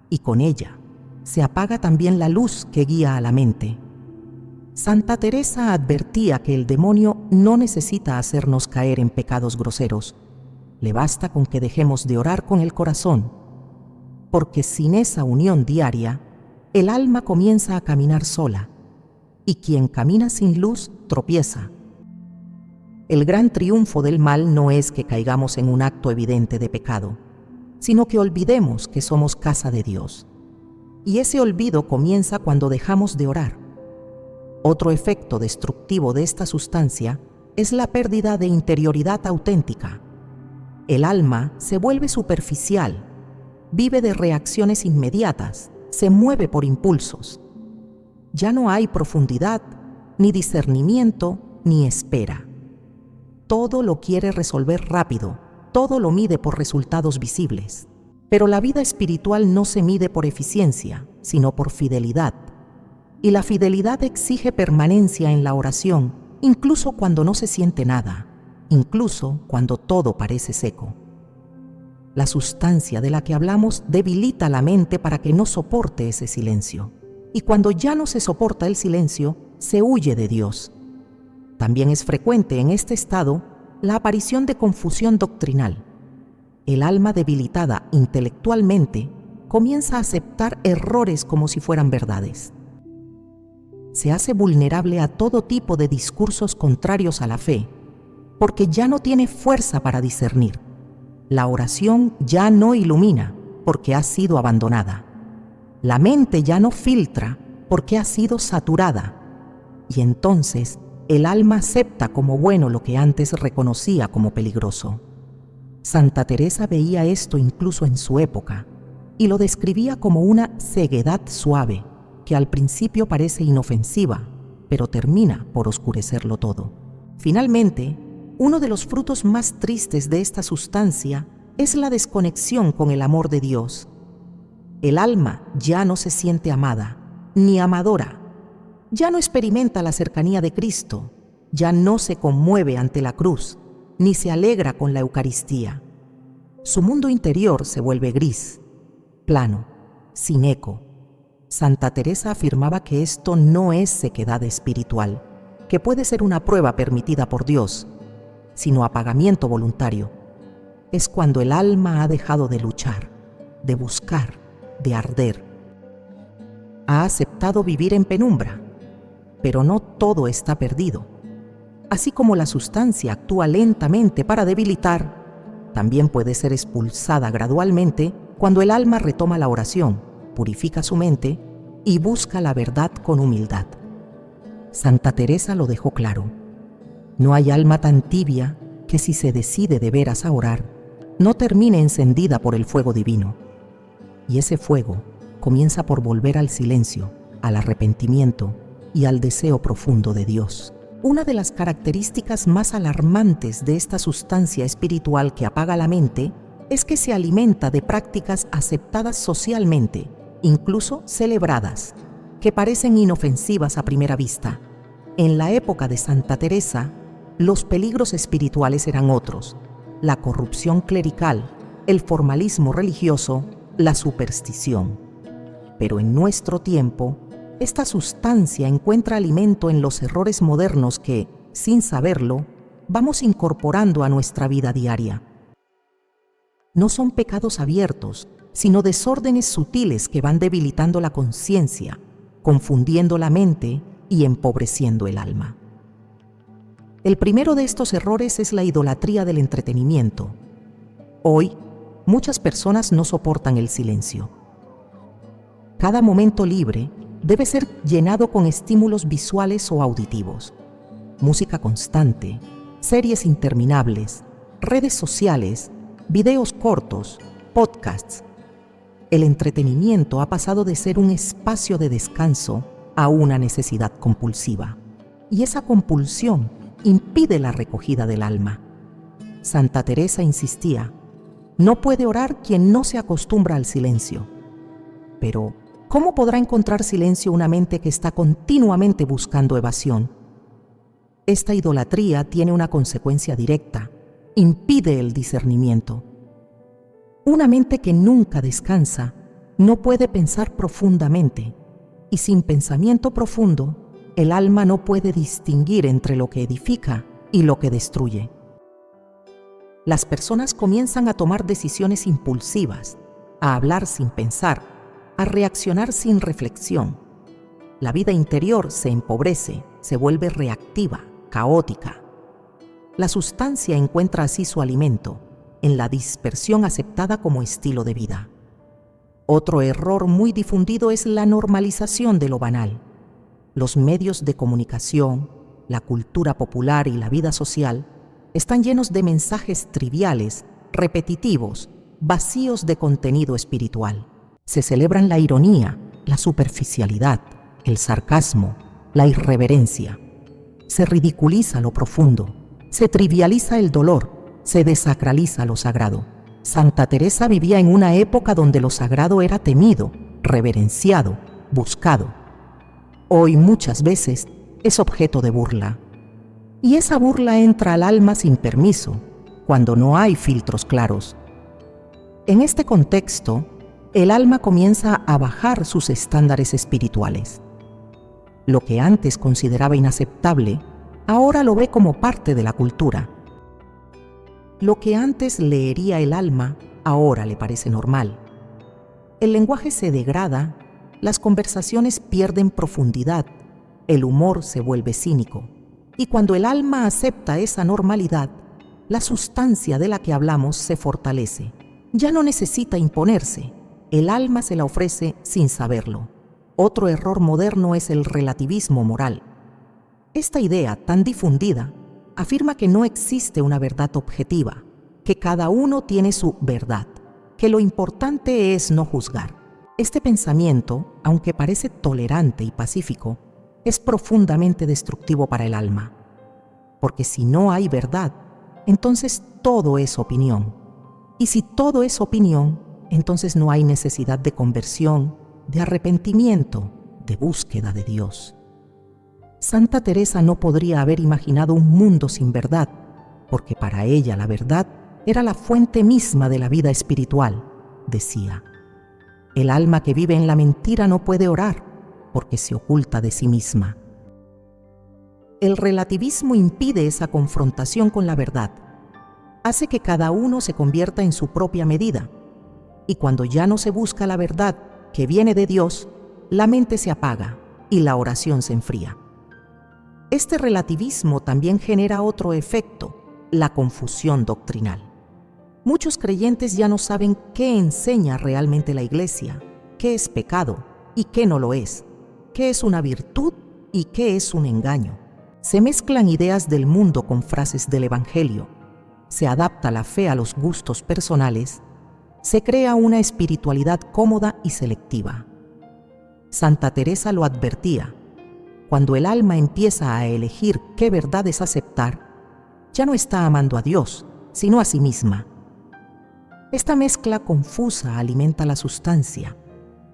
y con ella se apaga también la luz que guía a la mente. Santa Teresa advertía que el demonio no necesita hacernos caer en pecados groseros. Le basta con que dejemos de orar con el corazón, porque sin esa unión diaria, el alma comienza a caminar sola, y quien camina sin luz tropieza. El gran triunfo del mal no es que caigamos en un acto evidente de pecado, sino que olvidemos que somos casa de Dios. Y ese olvido comienza cuando dejamos de orar. Otro efecto destructivo de esta sustancia es la pérdida de interioridad auténtica. El alma se vuelve superficial, vive de reacciones inmediatas, se mueve por impulsos. Ya no hay profundidad, ni discernimiento, ni espera. Todo lo quiere resolver rápido, todo lo mide por resultados visibles. Pero la vida espiritual no se mide por eficiencia, sino por fidelidad. Y la fidelidad exige permanencia en la oración, incluso cuando no se siente nada, incluso cuando todo parece seco. La sustancia de la que hablamos debilita la mente para que no soporte ese silencio. Y cuando ya no se soporta el silencio, se huye de Dios. También es frecuente en este estado la aparición de confusión doctrinal. El alma debilitada intelectualmente comienza a aceptar errores como si fueran verdades. Se hace vulnerable a todo tipo de discursos contrarios a la fe, porque ya no tiene fuerza para discernir. La oración ya no ilumina, porque ha sido abandonada. La mente ya no filtra, porque ha sido saturada. Y entonces el alma acepta como bueno lo que antes reconocía como peligroso. Santa Teresa veía esto incluso en su época, y lo describía como una ceguedad suave, que al principio parece inofensiva, pero termina por oscurecerlo todo. Finalmente, uno de los frutos más tristes de esta sustancia es la desconexión con el amor de Dios. El alma ya no se siente amada, ni amadora. Ya no experimenta la cercanía de Cristo, ya no se conmueve ante la cruz, ni se alegra con la Eucaristía. Su mundo interior se vuelve gris, plano, sin eco. Santa Teresa afirmaba que esto no es sequedad espiritual, que puede ser una prueba permitida por Dios, sino apagamiento voluntario. Es cuando el alma ha dejado de luchar, de buscar, de arder. Ha aceptado vivir en penumbra, pero no todo está perdido. Así como la sustancia actúa lentamente para debilitar, también puede ser expulsada gradualmente cuando el alma retoma la oración, purifica su mente y busca la verdad con humildad. Santa Teresa lo dejó claro. No hay alma tan tibia que si se decide de veras a orar, no termine encendida por el fuego divino. Y ese fuego comienza por volver al silencio, al arrepentimiento y al deseo profundo de Dios. Una de las características más alarmantes de esta sustancia espiritual que apaga la mente es que se alimenta de prácticas aceptadas socialmente, incluso celebradas, que parecen inofensivas a primera vista. En la época de Santa Teresa, los peligros espirituales eran otros: la corrupción clerical, el formalismo religioso, la superstición. Pero en nuestro tiempo, esta sustancia encuentra alimento en los errores modernos que, sin saberlo, vamos incorporando a nuestra vida diaria. No son pecados abiertos, sino desórdenes sutiles que van debilitando la conciencia, confundiendo la mente y empobreciendo el alma. El primero de estos errores es la idolatría del entretenimiento. Hoy, muchas personas no soportan el silencio. Cada momento libre debe ser llenado con estímulos visuales o auditivos, música constante, series interminables, redes sociales, videos cortos, podcasts. El entretenimiento ha pasado de ser un espacio de descanso a una necesidad compulsiva. Y esa compulsión impide la recogida del alma. Santa Teresa insistía: no puede orar quien no se acostumbra al silencio. Pero, ¿cómo podrá encontrar silencio una mente que está continuamente buscando evasión? Esta idolatría tiene una consecuencia directa: impide el discernimiento. Una mente que nunca descansa no puede pensar profundamente, y sin pensamiento profundo, el alma no puede distinguir entre lo que edifica y lo que destruye. Las personas comienzan a tomar decisiones impulsivas, a hablar sin pensar, a reaccionar sin reflexión. La vida interior se empobrece, se vuelve reactiva, caótica. La sustancia encuentra así su alimento en la dispersión aceptada como estilo de vida. Otro error muy difundido es la normalización de lo banal. Los medios de comunicación, la cultura popular y la vida social están llenos de mensajes triviales, repetitivos, vacíos de contenido espiritual. Se celebran la ironía, la superficialidad, el sarcasmo, la irreverencia. Se ridiculiza lo profundo, se trivializa el dolor, se desacraliza lo sagrado. Santa Teresa vivía en una época donde lo sagrado era temido, reverenciado, buscado. Hoy muchas veces es objeto de burla. Y esa burla entra al alma sin permiso, cuando no hay filtros claros. En este contexto, el alma comienza a bajar sus estándares espirituales. Lo que antes consideraba inaceptable, ahora lo ve como parte de la cultura. Lo que antes le hería el alma, ahora le parece normal. El lenguaje se degrada, las conversaciones pierden profundidad, el humor se vuelve cínico. Y cuando el alma acepta esa normalidad, la sustancia de la que hablamos se fortalece. Ya no necesita imponerse, el alma se la ofrece sin saberlo. Otro error moderno es el relativismo moral. Esta idea tan difundida afirma que no existe una verdad objetiva, que cada uno tiene su verdad, que lo importante es no juzgar. Este pensamiento, aunque parece tolerante y pacífico, es profundamente destructivo para el alma, porque si no hay verdad, entonces todo es opinión. Y si todo es opinión, entonces no hay necesidad de conversión, de arrepentimiento, de búsqueda de Dios. Santa Teresa no podría haber imaginado un mundo sin verdad, porque para ella la verdad era la fuente misma de la vida espiritual, decía. El alma que vive en la mentira no puede orar, porque se oculta de sí misma. El relativismo impide esa confrontación con la verdad. Hace que cada uno se convierta en su propia medida. Y cuando ya no se busca la verdad que viene de Dios, la mente se apaga y la oración se enfría. Este relativismo también genera otro efecto, la confusión doctrinal. Muchos creyentes ya no saben qué enseña realmente la Iglesia, qué es pecado y qué no lo es, qué es una virtud y qué es un engaño. Se mezclan ideas del mundo con frases del Evangelio, se adapta la fe a los gustos personales, se crea una espiritualidad cómoda y selectiva. Santa Teresa lo advertía: cuando el alma empieza a elegir qué verdades aceptar, ya no está amando a Dios, sino a sí misma. Esta mezcla confusa alimenta la sustancia,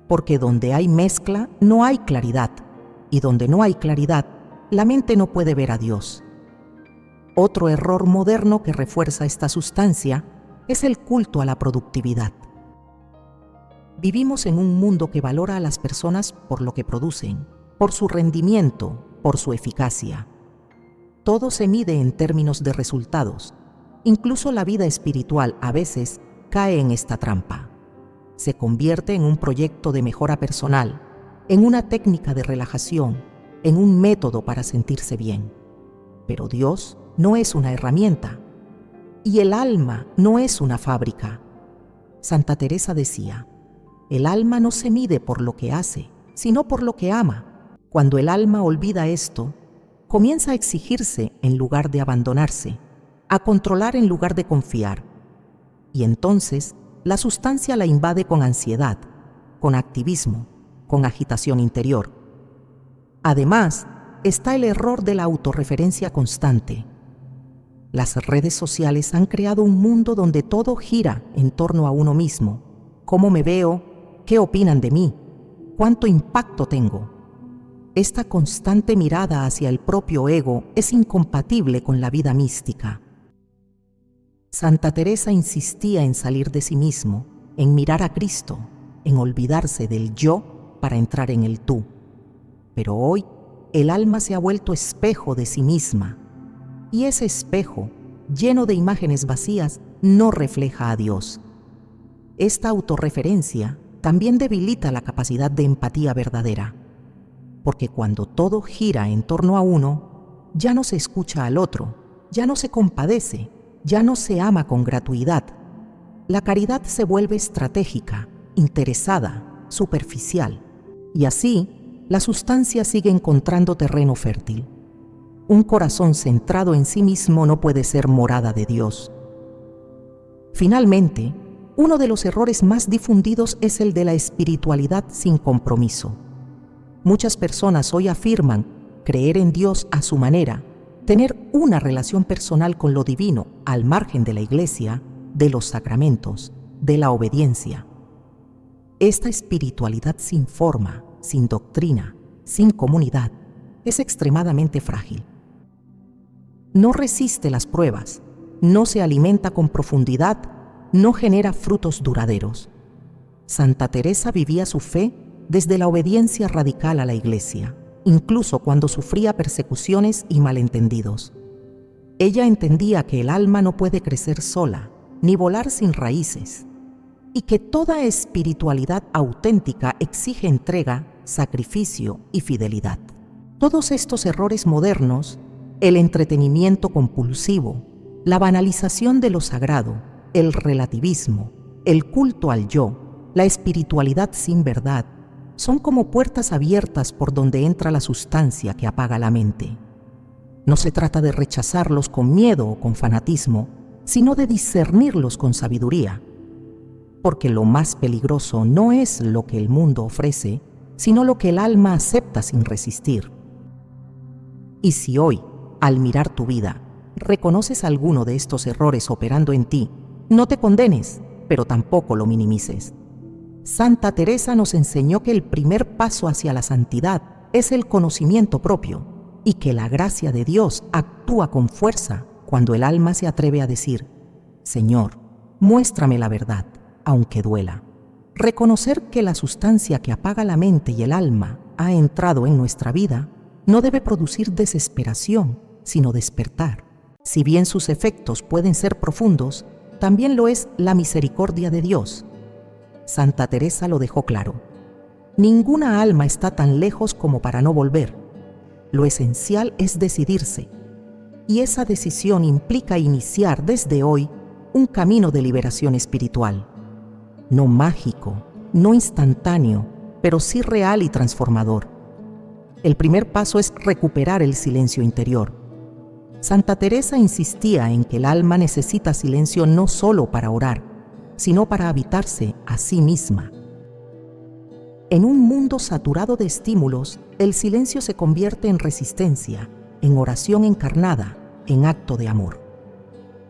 porque donde hay mezcla no hay claridad, y donde no hay claridad, la mente no puede ver a Dios. Otro error moderno que refuerza esta sustancia es el culto a la productividad. Vivimos en un mundo que valora a las personas por lo que producen, por su rendimiento, por su eficacia. Todo se mide en términos de resultados. Incluso la vida espiritual a veces cae en esta trampa. Se convierte en un proyecto de mejora personal, en una técnica de relajación, en un método para sentirse bien. Pero Dios no es una herramienta, y el alma no es una fábrica. Santa Teresa decía: el alma no se mide por lo que hace, sino por lo que ama. Cuando el alma olvida esto, comienza a exigirse en lugar de abandonarse, a controlar en lugar de confiar. Y entonces la sustancia la invade con ansiedad, con activismo, con agitación interior. Además, está el error de la autorreferencia constante. Las redes sociales han creado un mundo donde todo gira en torno a uno mismo. ¿Cómo me veo? ¿Qué opinan de mí? ¿Cuánto impacto tengo? Esta constante mirada hacia el propio ego es incompatible con la vida mística. Santa Teresa insistía en salir de sí mismo, en mirar a Cristo, en olvidarse del yo para entrar en el tú. Pero hoy el alma se ha vuelto espejo de sí misma, y ese espejo, lleno de imágenes vacías, no refleja a Dios. Esta autorreferencia también debilita la capacidad de empatía verdadera, porque cuando todo gira en torno a uno, ya no se escucha al otro, ya no se compadece, ya no se ama con gratuidad. La caridad se vuelve estratégica, interesada, superficial, y así la sustancia sigue encontrando terreno fértil. Un corazón centrado en sí mismo no puede ser morada de Dios. Finalmente, uno de los errores más difundidos es el de la espiritualidad sin compromiso. Muchas personas hoy afirman creer en Dios a su manera, tener una relación personal con lo divino al margen de la Iglesia, de los sacramentos, de la obediencia. Esta espiritualidad sin forma, sin doctrina, sin comunidad, es extremadamente frágil. No resiste las pruebas, no se alimenta con profundidad, no genera frutos duraderos. Santa Teresa vivía su fe desde la obediencia radical a la Iglesia, incluso cuando sufría persecuciones y malentendidos. Ella entendía que el alma no puede crecer sola, ni volar sin raíces, y que toda espiritualidad auténtica exige entrega, sacrificio y fidelidad. Todos estos errores modernos, el entretenimiento compulsivo, la banalización de lo sagrado, el relativismo, el culto al yo, la espiritualidad sin verdad, son como puertas abiertas por donde entra la sustancia que apaga la mente. No se trata de rechazarlos con miedo o con fanatismo, sino de discernirlos con sabiduría. Porque lo más peligroso no es lo que el mundo ofrece, sino lo que el alma acepta sin resistir. Y si hoy, al mirar tu vida, reconoces alguno de estos errores operando en ti, no te condenes, pero tampoco lo minimices. Santa Teresa nos enseñó que el primer paso hacia la santidad es el conocimiento propio y que la gracia de Dios actúa con fuerza cuando el alma se atreve a decir: Señor, muéstrame la verdad, aunque duela. Reconocer que la sustancia que apaga la mente y el alma ha entrado en nuestra vida no debe producir desesperación, sino despertar. Si bien sus efectos pueden ser profundos, también lo es la misericordia de Dios. Santa Teresa lo dejó claro: ninguna alma está tan lejos como para no volver. Lo esencial es decidirse, y esa decisión implica iniciar desde hoy un camino de liberación espiritual. No mágico, no instantáneo, pero sí real y transformador. El primer paso es recuperar el silencio interior. Santa Teresa insistía en que el alma necesita silencio no solo para orar, sino para habitarse a sí misma. En un mundo saturado de estímulos, el silencio se convierte en resistencia, en oración encarnada, en acto de amor.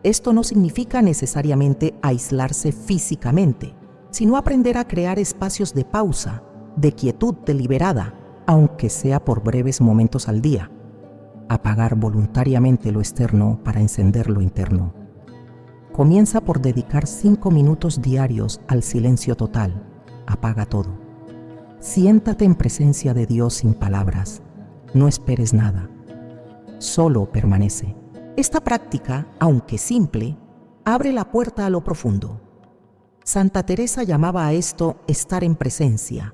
Esto no significa necesariamente aislarse físicamente, sino aprender a crear espacios de pausa, de quietud deliberada, aunque sea por breves momentos al día. Apagar voluntariamente lo externo para encender lo interno. Comienza por dedicar 5 minutos diarios al silencio total. Apaga todo. Siéntate en presencia de Dios sin palabras. No esperes nada. Solo permanece. Esta práctica, aunque simple, abre la puerta a lo profundo. Santa Teresa llamaba a esto estar en presencia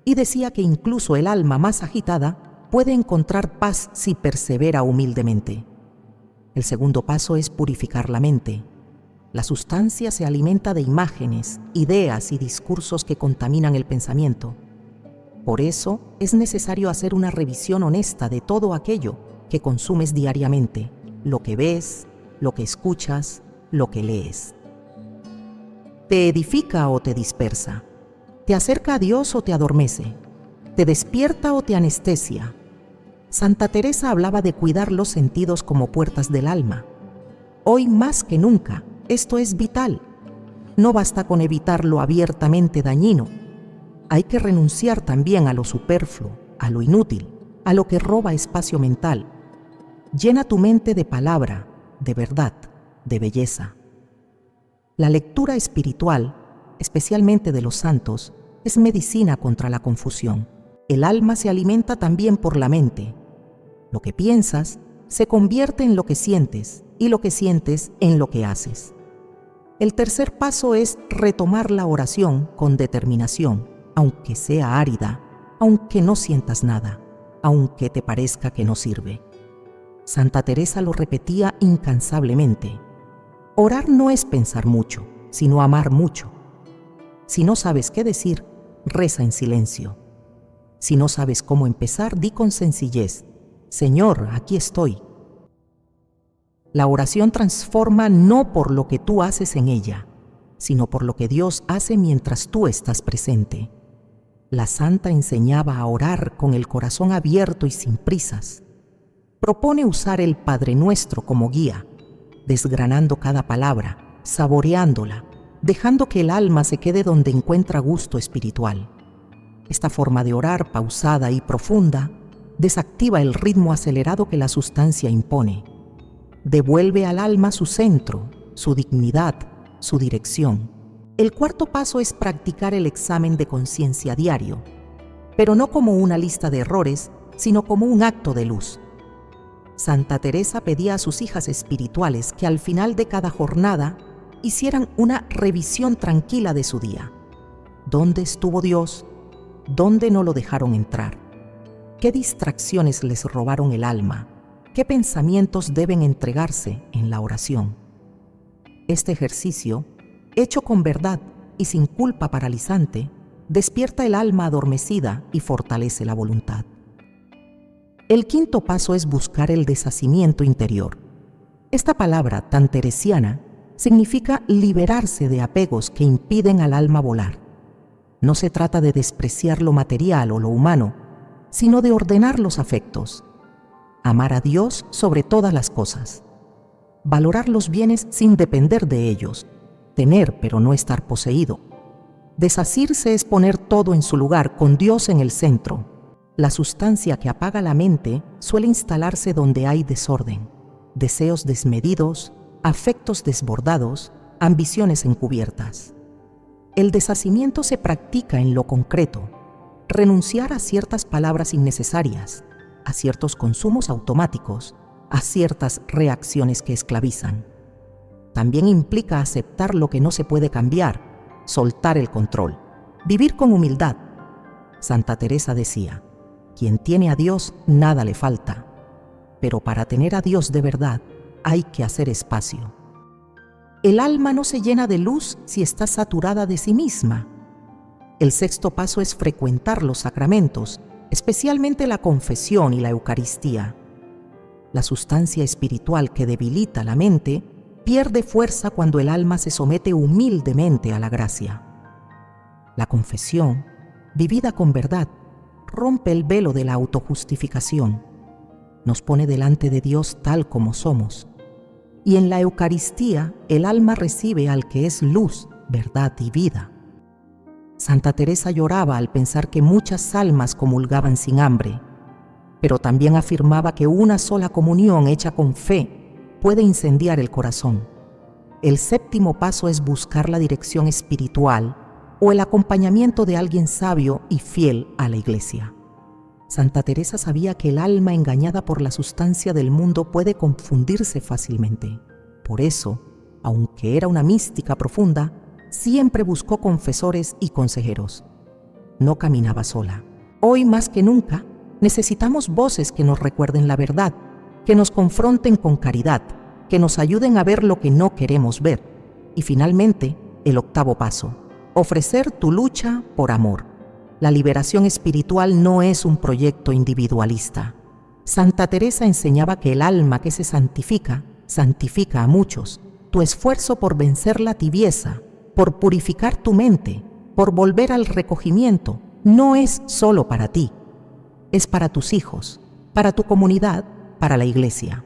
y decía que incluso el alma más agitada puede encontrar paz si persevera humildemente. El segundo paso es purificar la mente. La sustancia se alimenta de imágenes, ideas y discursos que contaminan el pensamiento. Por eso es necesario hacer una revisión honesta de todo aquello que consumes diariamente, lo que ves, lo que escuchas, lo que lees. ¿Te edifica o te dispersa? ¿Te acerca a Dios o te adormece? ¿Te despierta o te anestesia? Santa Teresa hablaba de cuidar los sentidos como puertas del alma. Hoy más que nunca, esto es vital. No basta con evitar lo abiertamente dañino. Hay que renunciar también a lo superfluo, a lo inútil, a lo que roba espacio mental. Llena tu mente de palabra, de verdad, de belleza. La lectura espiritual, especialmente de los santos, es medicina contra la confusión. El alma se alimenta también por la mente. Lo que piensas se convierte en lo que sientes y lo que sientes en lo que haces. El tercer paso es retomar la oración con determinación, aunque sea árida, aunque no sientas nada, aunque te parezca que no sirve. Santa Teresa lo repetía incansablemente. Orar no es pensar mucho, sino amar mucho. Si no sabes qué decir, reza en silencio. Si no sabes cómo empezar, di con sencillez: Señor, aquí estoy. La oración transforma no por lo que tú haces en ella, sino por lo que Dios hace mientras tú estás presente. La santa enseñaba a orar con el corazón abierto y sin prisas. Propone usar el Padre Nuestro como guía, desgranando cada palabra, saboreándola, dejando que el alma se quede donde encuentra gusto espiritual. Esta forma de orar, pausada y profunda, desactiva el ritmo acelerado que la sustancia impone. Devuelve al alma su centro, su dignidad, su dirección. El cuarto paso es practicar el examen de conciencia diario, pero no como una lista de errores, sino como un acto de luz. Santa Teresa pedía a sus hijas espirituales que al final de cada jornada hicieran una revisión tranquila de su día. ¿Dónde estuvo Dios? ¿Dónde no lo dejaron entrar? ¿Qué distracciones les robaron el alma? ¿Qué pensamientos deben entregarse en la oración? Este ejercicio, hecho con verdad y sin culpa paralizante, despierta el alma adormecida y fortalece la voluntad. El quinto paso es buscar el deshacimiento interior. Esta palabra tan teresiana significa liberarse de apegos que impiden al alma volar. No se trata de despreciar lo material o lo humano, sino de ordenar los afectos. Amar a Dios sobre todas las cosas. valorar los bienes sin depender de ellos, tener pero no estar poseído. Desasirse es poner todo en su lugar, con Dios en el centro. La sustancia que apaga la mente suele instalarse donde hay desorden, deseos desmedidos, afectos desbordados, ambiciones encubiertas. El deshacimiento se practica en lo concreto, renunciar a ciertas palabras innecesarias, a ciertos consumos automáticos, a ciertas reacciones que esclavizan. También implica aceptar lo que no se puede cambiar, soltar el control, vivir con humildad. Santa Teresa decía: quien tiene a Dios nada le falta, pero para tener a Dios de verdad hay que hacer espacio. El alma no se llena de luz si está saturada de sí misma. El sexto paso es frecuentar los sacramentos, especialmente la confesión y la Eucaristía. La sustancia espiritual que debilita la mente pierde fuerza cuando el alma se somete humildemente a la gracia. La confesión, vivida con verdad, rompe el velo de la autojustificación, nos pone delante de Dios tal como somos. Y en la Eucaristía el alma recibe al que es luz, verdad y vida. Santa Teresa lloraba al pensar que muchas almas comulgaban sin hambre, pero también afirmaba que una sola comunión hecha con fe puede incendiar el corazón. El séptimo paso es buscar la dirección espiritual o el acompañamiento de alguien sabio y fiel a la Iglesia. Santa Teresa sabía que el alma engañada por la sustancia del mundo puede confundirse fácilmente. Por eso, aunque era una mística profunda, siempre buscó confesores y consejeros. No caminaba sola. Hoy más que nunca, necesitamos voces que nos recuerden la verdad, que nos confronten con caridad, que nos ayuden a ver lo que no queremos ver. Y finalmente, el octavo paso: ofrecer tu lucha por amor. La liberación espiritual no es un proyecto individualista. Santa Teresa enseñaba que el alma que se santifica, santifica a muchos. Tu esfuerzo por vencer la tibieza, por purificar tu mente, por volver al recogimiento, no es solo para ti. Es para tus hijos, para tu comunidad, para la Iglesia.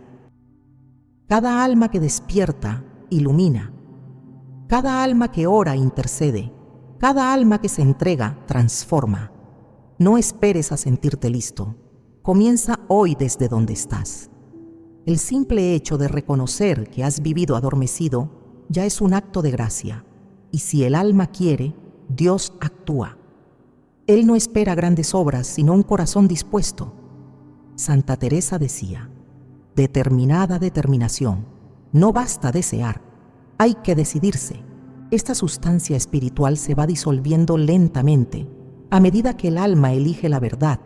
Cada alma que despierta, ilumina. Cada alma que ora, intercede. Cada alma que se entrega, transforma. No esperes a sentirte listo. Comienza hoy desde donde estás. El simple hecho de reconocer que has vivido adormecido ya es un acto de gracia. Y si el alma quiere, Dios actúa. Él no espera grandes obras, sino un corazón dispuesto. Santa Teresa decía: determinada determinación. No basta desear, hay que decidirse. Esta sustancia espiritual se va disolviendo lentamente a medida que el alma elige la verdad,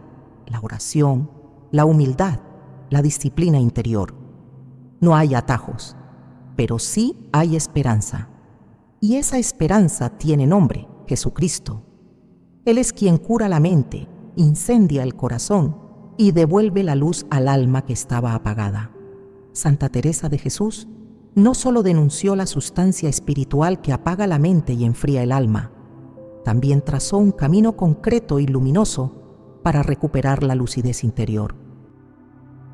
la oración, la humildad, la disciplina interior. No hay atajos, pero sí hay esperanza. Y esa esperanza tiene nombre: Jesucristo. Él es quien cura la mente, incendia el corazón y devuelve la luz al alma que estaba apagada. Santa Teresa de Jesús no solo denunció la sustancia espiritual que apaga la mente y enfría el alma, también trazó un camino concreto y luminoso para recuperar la lucidez interior.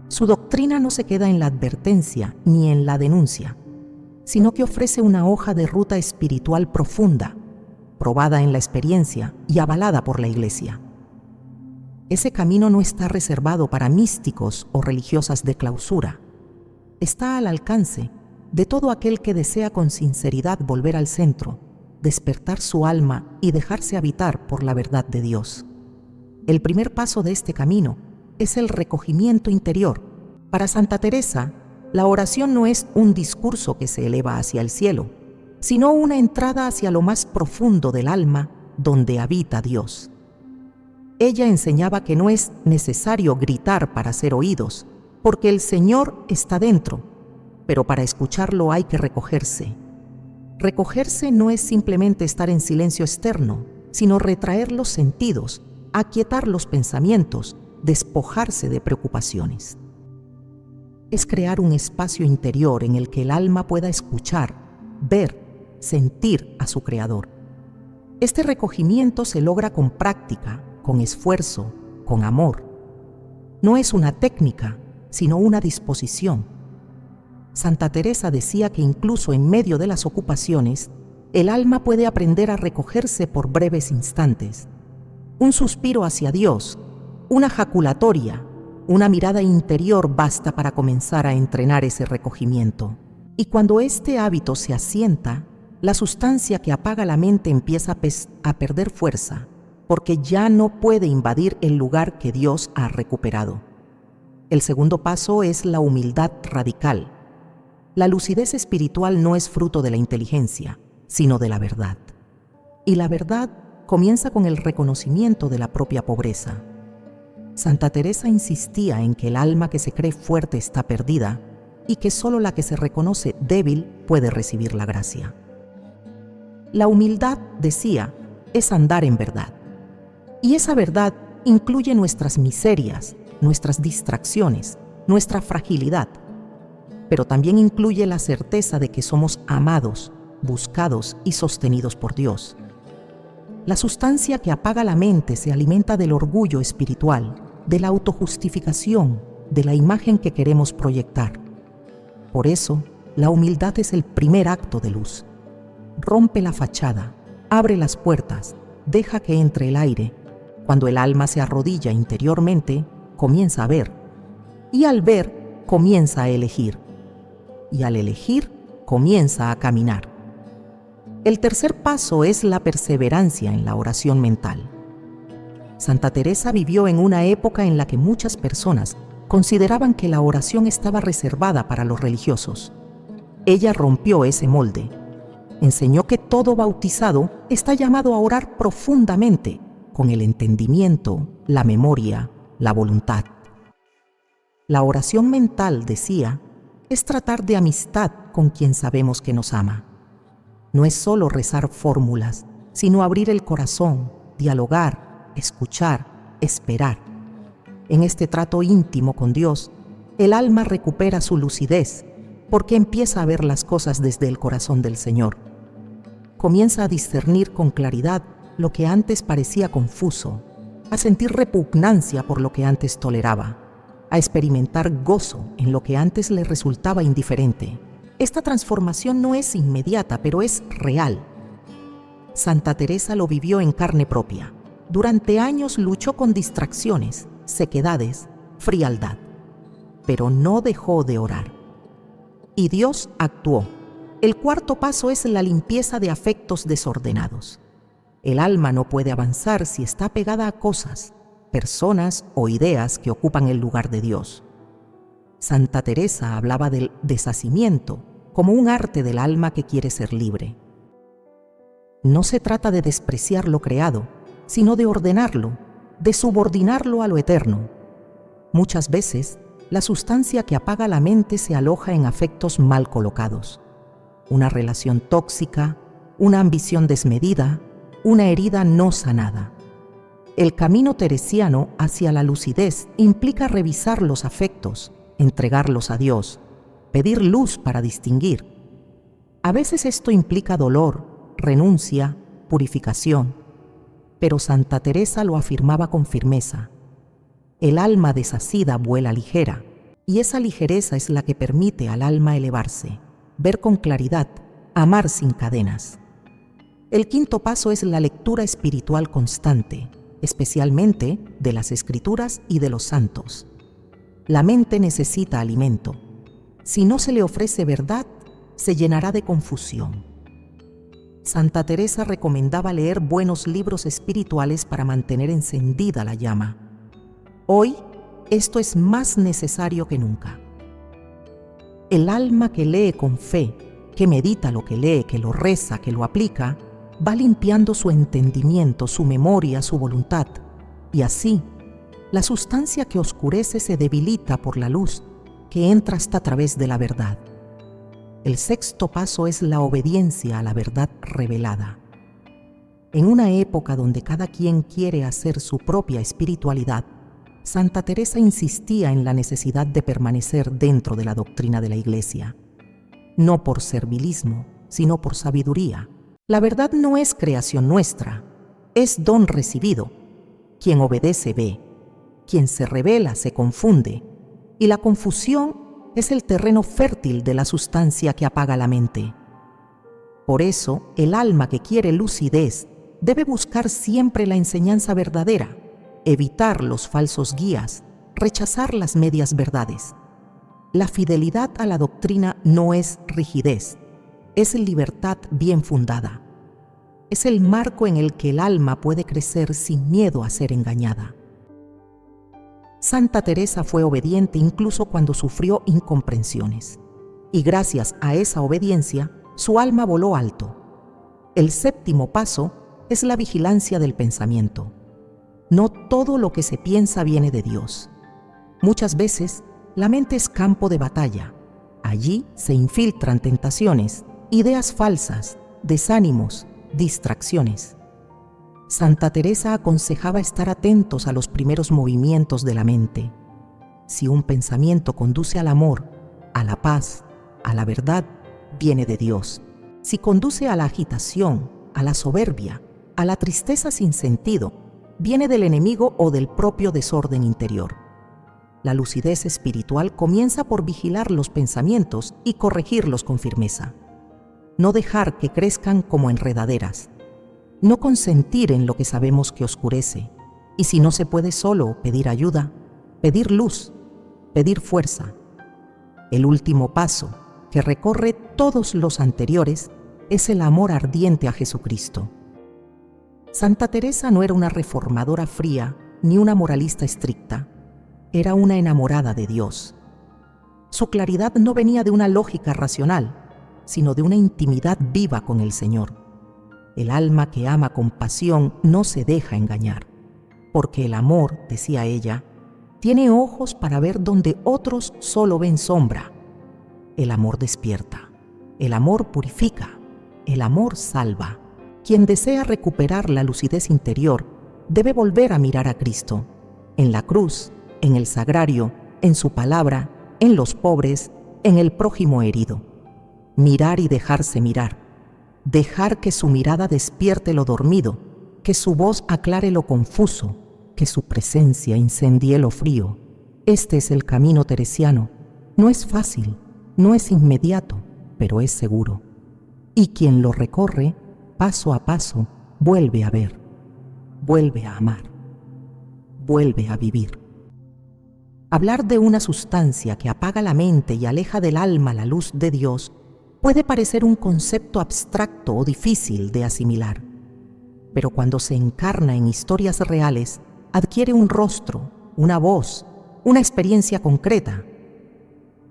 Su doctrina no se queda en la advertencia ni en la denuncia, sino que ofrece una hoja de ruta espiritual profunda, probada en la experiencia y avalada por la Iglesia. Ese camino no está reservado para místicos o religiosas de clausura. Está al alcance de todo aquel que desea con sinceridad volver al centro, despertar su alma y dejarse habitar por la verdad de Dios. El primer paso de este camino es el recogimiento interior. Para Santa Teresa, la oración no es un discurso que se eleva hacia el cielo, sino una entrada hacia lo más profundo del alma, donde habita Dios. Ella enseñaba que no es necesario gritar para ser oídos, porque el Señor está dentro, pero para escucharlo hay que recogerse. Recogerse no es simplemente estar en silencio externo, sino retraer los sentidos, aquietar los pensamientos, despojarse de preocupaciones. Es crear un espacio interior en el que el alma pueda escuchar, ver, sentir a su Creador. Este recogimiento se logra con práctica, con esfuerzo, con amor. No es una técnica, sino una disposición. Santa Teresa decía que incluso en medio de las ocupaciones, el alma puede aprender a recogerse por breves instantes. Un suspiro hacia Dios, una jaculatoria, una mirada interior basta para comenzar a entrenar ese recogimiento. Y cuando este hábito se asienta, la sustancia que apaga la mente empieza a perder fuerza, porque ya no puede invadir el lugar que Dios ha recuperado. El segundo paso es la humildad radical. La lucidez espiritual no es fruto de la inteligencia, sino de la verdad. Y la verdad comienza con el reconocimiento de la propia pobreza. Santa Teresa insistía en que el alma que se cree fuerte está perdida y que solo la que se reconoce débil puede recibir la gracia. La humildad, decía, es andar en verdad. Y esa verdad incluye nuestras miserias, nuestras distracciones, nuestra fragilidad, pero también incluye la certeza de que somos amados, buscados y sostenidos por Dios. La sustancia que apaga la mente se alimenta del orgullo espiritual, de la autojustificación, de la imagen que queremos proyectar. Por eso, la humildad es el primer acto de luz. Rompe la fachada, abre las puertas, deja que entre el aire. Cuando el alma se arrodilla interiormente, comienza a ver. Y al ver, comienza a elegir. Y al elegir, comienza a caminar. El tercer paso es la perseverancia en la oración mental. Santa Teresa vivió en una época en la que muchas personas consideraban que la oración estaba reservada para los religiosos. Ella rompió ese molde. Enseñó que todo bautizado está llamado a orar profundamente, con el entendimiento, la memoria, la voluntad. La oración mental, decía, es tratar de amistad con quien sabemos que nos ama. No es solo rezar fórmulas, sino abrir el corazón, dialogar, escuchar, esperar. En este trato íntimo con Dios, el alma recupera su lucidez, porque empieza a ver las cosas desde el corazón del Señor. Comienza a discernir con claridad lo que antes parecía confuso, a sentir repugnancia por lo que antes toleraba, a experimentar gozo en lo que antes le resultaba indiferente. Esta transformación no es inmediata, pero es real. Santa Teresa lo vivió en carne propia. Durante años luchó con distracciones, sequedades, frialdad, pero no dejó de orar. Y Dios actuó. El cuarto paso es la limpieza de afectos desordenados. El alma no puede avanzar si está pegada a cosas, personas o ideas que ocupan el lugar de Dios. Santa Teresa hablaba del deshacimiento como un arte del alma que quiere ser libre. No se trata de despreciar lo creado, sino de ordenarlo, de subordinarlo a lo eterno. Muchas veces, la sustancia que apaga la mente se aloja en afectos mal colocados. Una relación tóxica, una ambición desmedida, una herida no sanada. El camino teresiano hacia la lucidez implica revisar los afectos, entregarlos a Dios, pedir luz para distinguir. A veces esto implica dolor, renuncia, purificación, pero Santa Teresa lo afirmaba con firmeza. El alma desasida vuela ligera, y esa ligereza es la que permite al alma elevarse, ver con claridad, amar sin cadenas. El quinto paso es la lectura espiritual constante, especialmente de las Escrituras y de los santos. La mente necesita alimento. Si no se le ofrece verdad, se llenará de confusión. Santa Teresa recomendaba leer buenos libros espirituales para mantener encendida la llama. Hoy, esto es más necesario que nunca. El alma que lee con fe, que medita lo que lee, que lo reza, que lo aplica, va limpiando su entendimiento, su memoria, su voluntad, y así, la sustancia que oscurece se debilita por la luz que entra hasta a través de la verdad. El sexto paso es la obediencia a la verdad revelada. En una época donde cada quien quiere hacer su propia espiritualidad, Santa Teresa insistía en la necesidad de permanecer dentro de la doctrina de la Iglesia. No por servilismo, sino por sabiduría. La verdad no es creación nuestra, es don recibido. Quien obedece ve. Quien se revela se confunde, y la confusión es el terreno fértil de la sustancia que apaga la mente. Por eso, el alma que quiere lucidez debe buscar siempre la enseñanza verdadera, evitar los falsos guías, rechazar las medias verdades. La fidelidad a la doctrina no es rigidez, es libertad bien fundada. Es el marco en el que el alma puede crecer sin miedo a ser engañada. Santa Teresa fue obediente incluso cuando sufrió incomprensiones, y gracias a esa obediencia, su alma voló alto. El séptimo paso es la vigilancia del pensamiento. No todo lo que se piensa viene de Dios. Muchas veces, la mente es campo de batalla. Allí se infiltran tentaciones, ideas falsas, desánimos, distracciones. Santa Teresa aconsejaba estar atentos a los primeros movimientos de la mente. Si un pensamiento conduce al amor, a la paz, a la verdad, viene de Dios. Si conduce a la agitación, a la soberbia, a la tristeza sin sentido, viene del enemigo o del propio desorden interior. La lucidez espiritual comienza por vigilar los pensamientos y corregirlos con firmeza. No dejar que crezcan como enredaderas. No consentir en lo que sabemos que oscurece. Y si no se puede solo pedir ayuda, pedir luz, pedir fuerza. El último paso, que recorre todos los anteriores, es el amor ardiente a Jesucristo. Santa Teresa no era una reformadora fría ni una moralista estricta. Era una enamorada de Dios. Su claridad no venía de una lógica racional, sino de una intimidad viva con el Señor. El alma que ama con pasión no se deja engañar, porque el amor, decía ella, tiene ojos para ver donde otros solo ven sombra. El amor despierta, el amor purifica, el amor salva. Quien desea recuperar la lucidez interior debe volver a mirar a Cristo, en la cruz, en el sagrario, en su palabra, en los pobres, en el prójimo herido. Mirar y dejarse mirar. Dejar que su mirada despierte lo dormido, que su voz aclare lo confuso, que su presencia incendie lo frío. Este es el camino teresiano. No es fácil, no es inmediato, pero es seguro. Y quien lo recorre, paso a paso, vuelve a ver, vuelve a amar, vuelve a vivir. Hablar de una sustancia que apaga la mente y aleja del alma la luz de Dios puede parecer un concepto abstracto o difícil de asimilar, pero cuando se encarna en historias reales, adquiere un rostro, una voz, una experiencia concreta.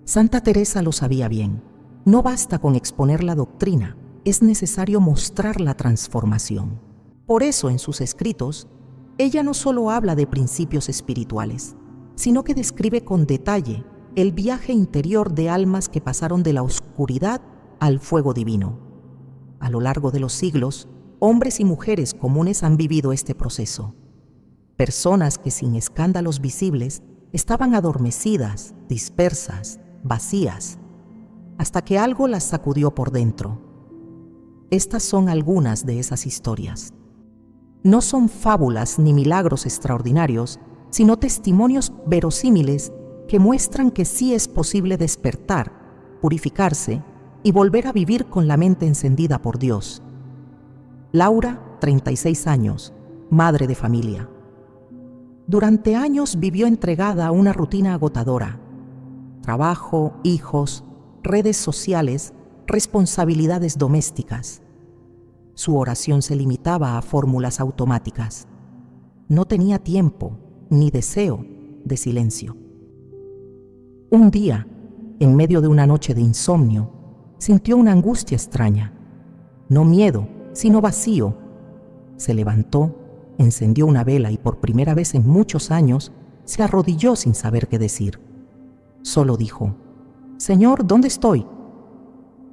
Santa Teresa lo sabía bien. No basta con exponer la doctrina, es necesario mostrar la transformación. Por eso, en sus escritos, ella no solo habla de principios espirituales, sino que describe con detalle el viaje interior de almas que pasaron de la oscuridad al fuego divino. A lo largo de los siglos, hombres y mujeres comunes han vivido este proceso. Personas que sin escándalos visibles estaban adormecidas, dispersas, vacías, hasta que algo las sacudió por dentro. Estas son algunas de esas historias. No son fábulas ni milagros extraordinarios, sino testimonios verosímiles que muestran que sí es posible despertar, purificarse y volver a vivir con la mente encendida por Dios. Laura, 36 años, madre de familia. Durante años vivió entregada a una rutina agotadora. Trabajo, hijos, redes sociales, responsabilidades domésticas. Su oración se limitaba a fórmulas automáticas. No tenía tiempo ni deseo de silencio. Un día, en medio de una noche de insomnio, sintió una angustia extraña. No miedo, sino vacío. Se levantó, encendió una vela y por primera vez en muchos años se arrodilló sin saber qué decir. Solo dijo: «Señor, ¿dónde estoy?».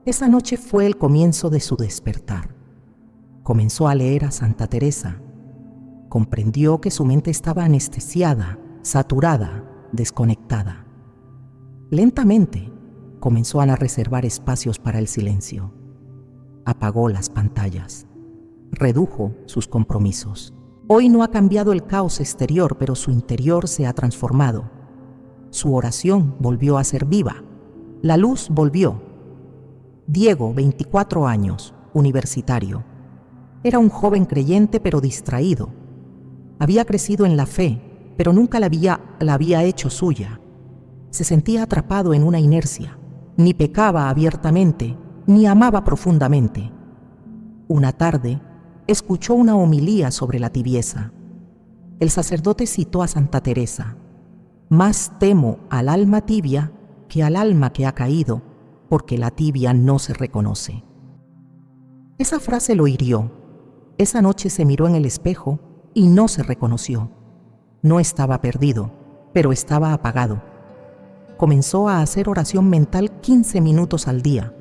Esa noche fue el comienzo de su despertar. Comenzó a leer a Santa Teresa. Comprendió que su mente estaba anestesiada, saturada, desconectada. Lentamente comenzó a reservar espacios para el silencio. Apagó las pantallas. Redujo sus compromisos. Hoy no ha cambiado el caos exterior, pero su interior se ha transformado. Su oración volvió a ser viva, La luz volvió. Diego, 24 años, universitario. Era un joven creyente pero distraído. Había crecido en la fe, pero nunca la había hecho suya. Se sentía atrapado en una inercia. Ni pecaba abiertamente, ni amaba profundamente. Una tarde, escuchó una homilía sobre la tibieza. El sacerdote citó a Santa Teresa: «Más temo al alma tibia que al alma que ha caído, porque la tibia no se reconoce». Esa frase lo hirió. Esa noche se miró en el espejo y no se reconoció. No estaba perdido, pero estaba apagado. Comenzó a hacer oración mental 15 minutos al día.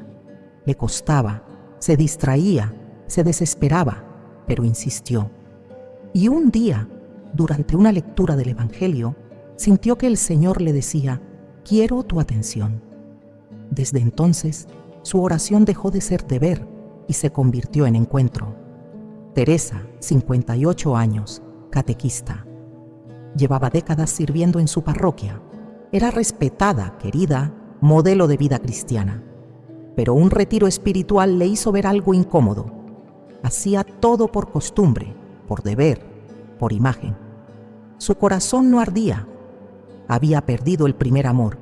Le costaba, se distraía, se desesperaba, pero insistió. Y un día, durante una lectura del Evangelio, sintió que el Señor le decía: «Quiero tu atención». Desde entonces, su oración dejó de ser deber y se convirtió en encuentro. Teresa, 58 años, catequista. Llevaba décadas sirviendo en su parroquia. Era respetada, querida, modelo de vida cristiana. Pero un retiro espiritual le hizo ver algo incómodo. Hacía todo por costumbre, por deber, por imagen. Su corazón no ardía. Había perdido el primer amor.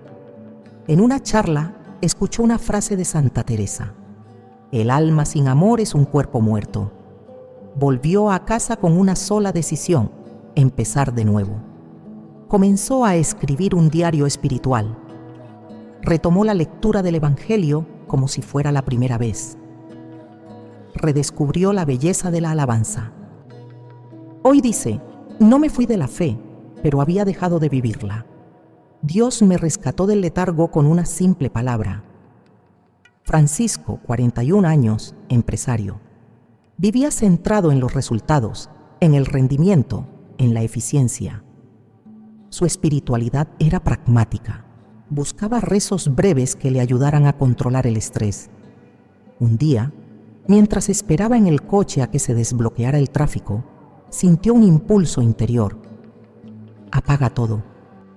En una charla, escuchó una frase de Santa Teresa: «El alma sin amor es un cuerpo muerto». Volvió a casa con una sola decisión: empezar de nuevo. Comenzó a escribir un diario espiritual. Retomó la lectura del Evangelio como si fuera la primera vez. Redescubrió la belleza de la alabanza. Hoy dice: «No me fui de la fe, pero había dejado de vivirla. Dios me rescató del letargo con una simple palabra». Francisco, 41 años, empresario. Vivía centrado en los resultados, en el rendimiento, en la eficiencia. Su espiritualidad era pragmática. Buscaba rezos breves que le ayudaran a controlar el estrés. Un día, mientras esperaba en el coche a que se desbloqueara el tráfico, sintió un impulso interior. «Apaga todo».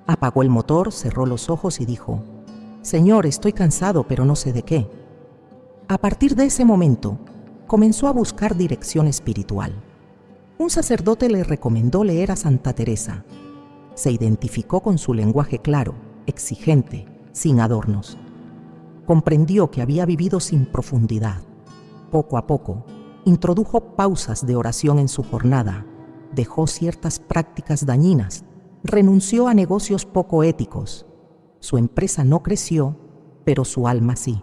Apagó el motor, cerró los ojos y dijo: «Señor, estoy cansado, pero no sé de qué». A partir de ese momento, comenzó a buscar dirección espiritual. Un sacerdote le recomendó leer a Santa Teresa. Se identificó con su lenguaje claro, exigente, sin adornos. Comprendió que había vivido sin profundidad. Poco a poco, introdujo pausas de oración en su jornada, dejó ciertas prácticas dañinas, renunció a negocios poco éticos. Su empresa no creció, pero su alma sí.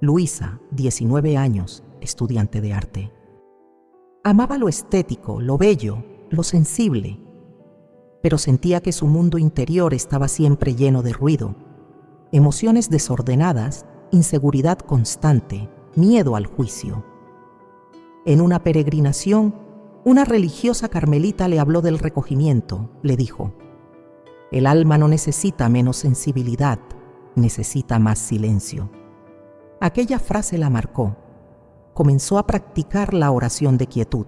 Luisa, 19 años, estudiante de arte. Amaba lo estético, lo bello, lo sensible, pero sentía que su mundo interior estaba siempre lleno de ruido, emociones desordenadas, inseguridad constante, miedo al juicio. En una peregrinación, una religiosa carmelita le habló del recogimiento. Le dijo: «El alma no necesita menos sensibilidad, necesita más silencio». Aquella frase la marcó. Comenzó a practicar la oración de quietud.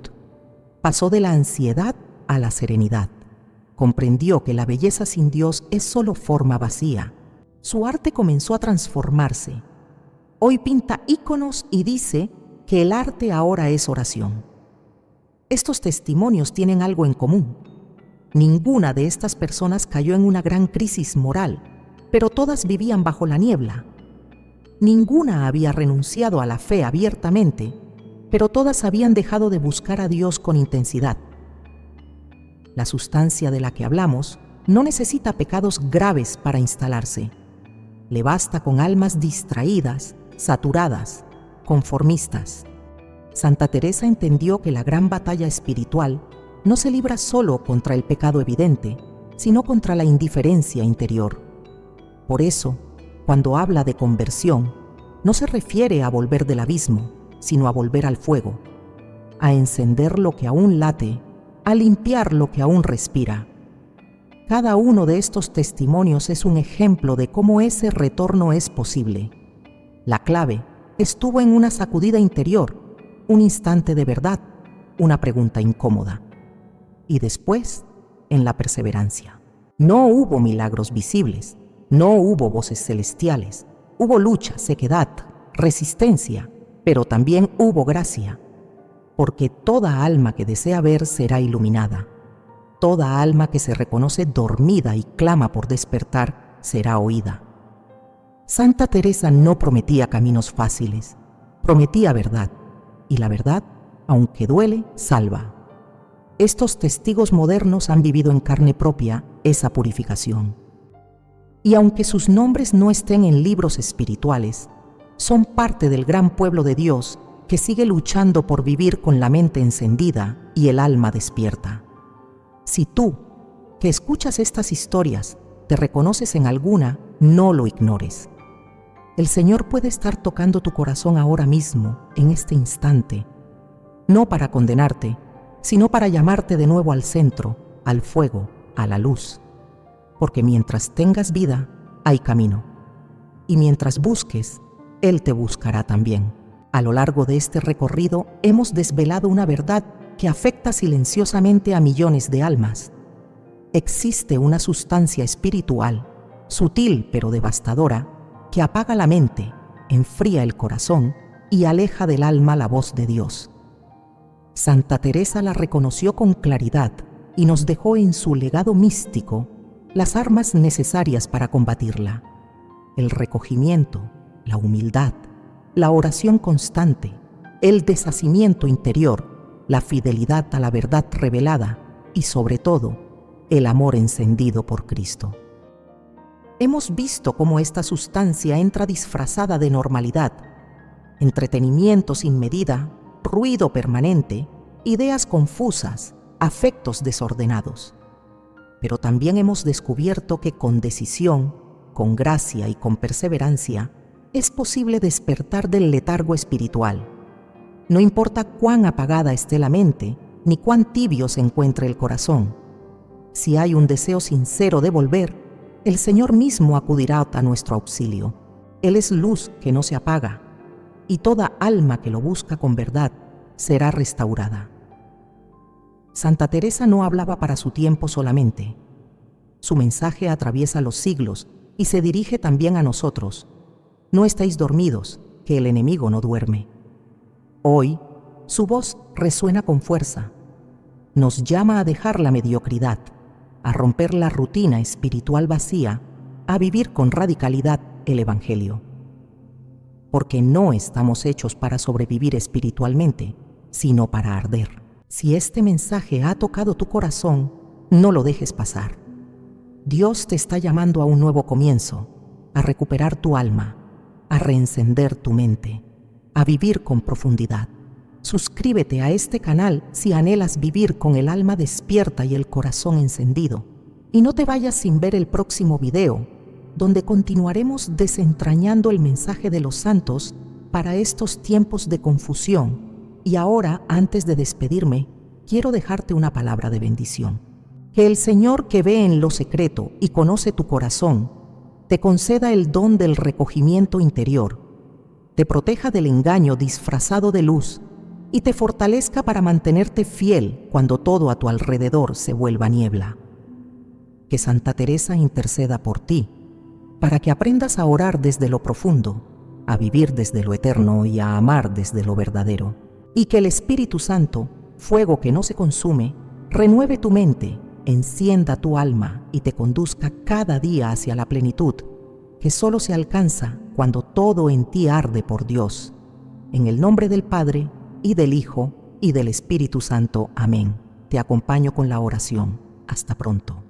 Pasó de la ansiedad a la serenidad. Comprendió que la belleza sin Dios es solo forma vacía. Su arte comenzó a transformarse. Hoy pinta íconos y dice que el arte ahora es oración. Estos testimonios tienen algo en común. Ninguna de estas personas cayó en una gran crisis moral, pero todas vivían bajo la niebla. Ninguna había renunciado a la fe abiertamente, pero todas habían dejado de buscar a Dios con intensidad. La sustancia de la que hablamos no necesita pecados graves para instalarse. Le basta con almas distraídas, saturadas, conformistas. Santa Teresa entendió que la gran batalla espiritual no se libra solo contra el pecado evidente, sino contra la indiferencia interior. Por eso, cuando habla de conversión, no se refiere a volver del abismo, sino a volver al fuego, a encender lo que aún late, a limpiar lo que aún respira. Cada uno de estos testimonios es un ejemplo de cómo ese retorno es posible. La clave estuvo en una sacudida interior, un instante de verdad, una pregunta incómoda. Y después, en la perseverancia. No hubo milagros visibles, no hubo voces celestiales, hubo lucha, sequedad, resistencia, pero también hubo gracia, porque toda alma que desea ver será iluminada. Toda alma que se reconoce dormida y clama por despertar será oída. Santa Teresa no prometía caminos fáciles, prometía verdad, y la verdad, aunque duele, salva. Estos testigos modernos han vivido en carne propia esa purificación. Y aunque sus nombres no estén en libros espirituales, son parte del gran pueblo de Dios que sigue luchando por vivir con la mente encendida y el alma despierta. Si tú, que escuchas estas historias, te reconoces en alguna, no lo ignores. El Señor puede estar tocando tu corazón ahora mismo, en este instante, no para condenarte, sino para llamarte de nuevo al centro, al fuego, a la luz. Porque mientras tengas vida, hay camino. Y mientras busques, Él te buscará también. A lo largo de este recorrido hemos desvelado una verdad que afecta silenciosamente a millones de almas. Existe una sustancia espiritual, sutil pero devastadora, que apaga la mente, enfría el corazón y aleja del alma la voz de Dios. Santa Teresa la reconoció con claridad y nos dejó en su legado místico las armas necesarias para combatirla: el recogimiento, la humildad, la oración constante, el deshacimiento interior, la fidelidad a la verdad revelada y, sobre todo, el amor encendido por Cristo. Hemos visto cómo esta sustancia entra disfrazada de normalidad, entretenimiento sin medida, ruido permanente, ideas confusas, afectos desordenados. Pero también hemos descubierto que con decisión, con gracia y con perseverancia, es posible despertar del letargo espiritual. No importa cuán apagada esté la mente, ni cuán tibio se encuentre el corazón. Si hay un deseo sincero de volver, el Señor mismo acudirá a nuestro auxilio. Él es luz que no se apaga, y toda alma que lo busca con verdad será restaurada. Santa Teresa no hablaba para su tiempo solamente. Su mensaje atraviesa los siglos y se dirige también a nosotros. No estáis dormidos, que el enemigo no duerme. Hoy, su voz resuena con fuerza. Nos llama a dejar la mediocridad, a romper la rutina espiritual vacía, a vivir con radicalidad el Evangelio. Porque no estamos hechos para sobrevivir espiritualmente, sino para arder. Si este mensaje ha tocado tu corazón, no lo dejes pasar. Dios te está llamando a un nuevo comienzo, a recuperar tu alma, a reencender tu mente, a vivir con profundidad. Suscríbete a este canal si anhelas vivir con el alma despierta y el corazón encendido. Y no te vayas sin ver el próximo video, donde continuaremos desentrañando el mensaje de los santos para estos tiempos de confusión. Y ahora, antes de despedirme, quiero dejarte una palabra de bendición. Que el Señor, que ve en lo secreto y conoce tu corazón, te conceda el don del recogimiento interior, te proteja del engaño disfrazado de luz y te fortalezca para mantenerte fiel cuando todo a tu alrededor se vuelva niebla. Que Santa Teresa interceda por ti, para que aprendas a orar desde lo profundo, a vivir desde lo eterno y a amar desde lo verdadero. Y que el Espíritu Santo, fuego que no se consume, renueve tu mente, encienda tu alma y te conduzca cada día hacia la plenitud, que solo se alcanza cuando todo en ti arde por Dios. En el nombre del Padre, y del Hijo, y del Espíritu Santo. Amén. Te acompaño con la oración. Hasta pronto.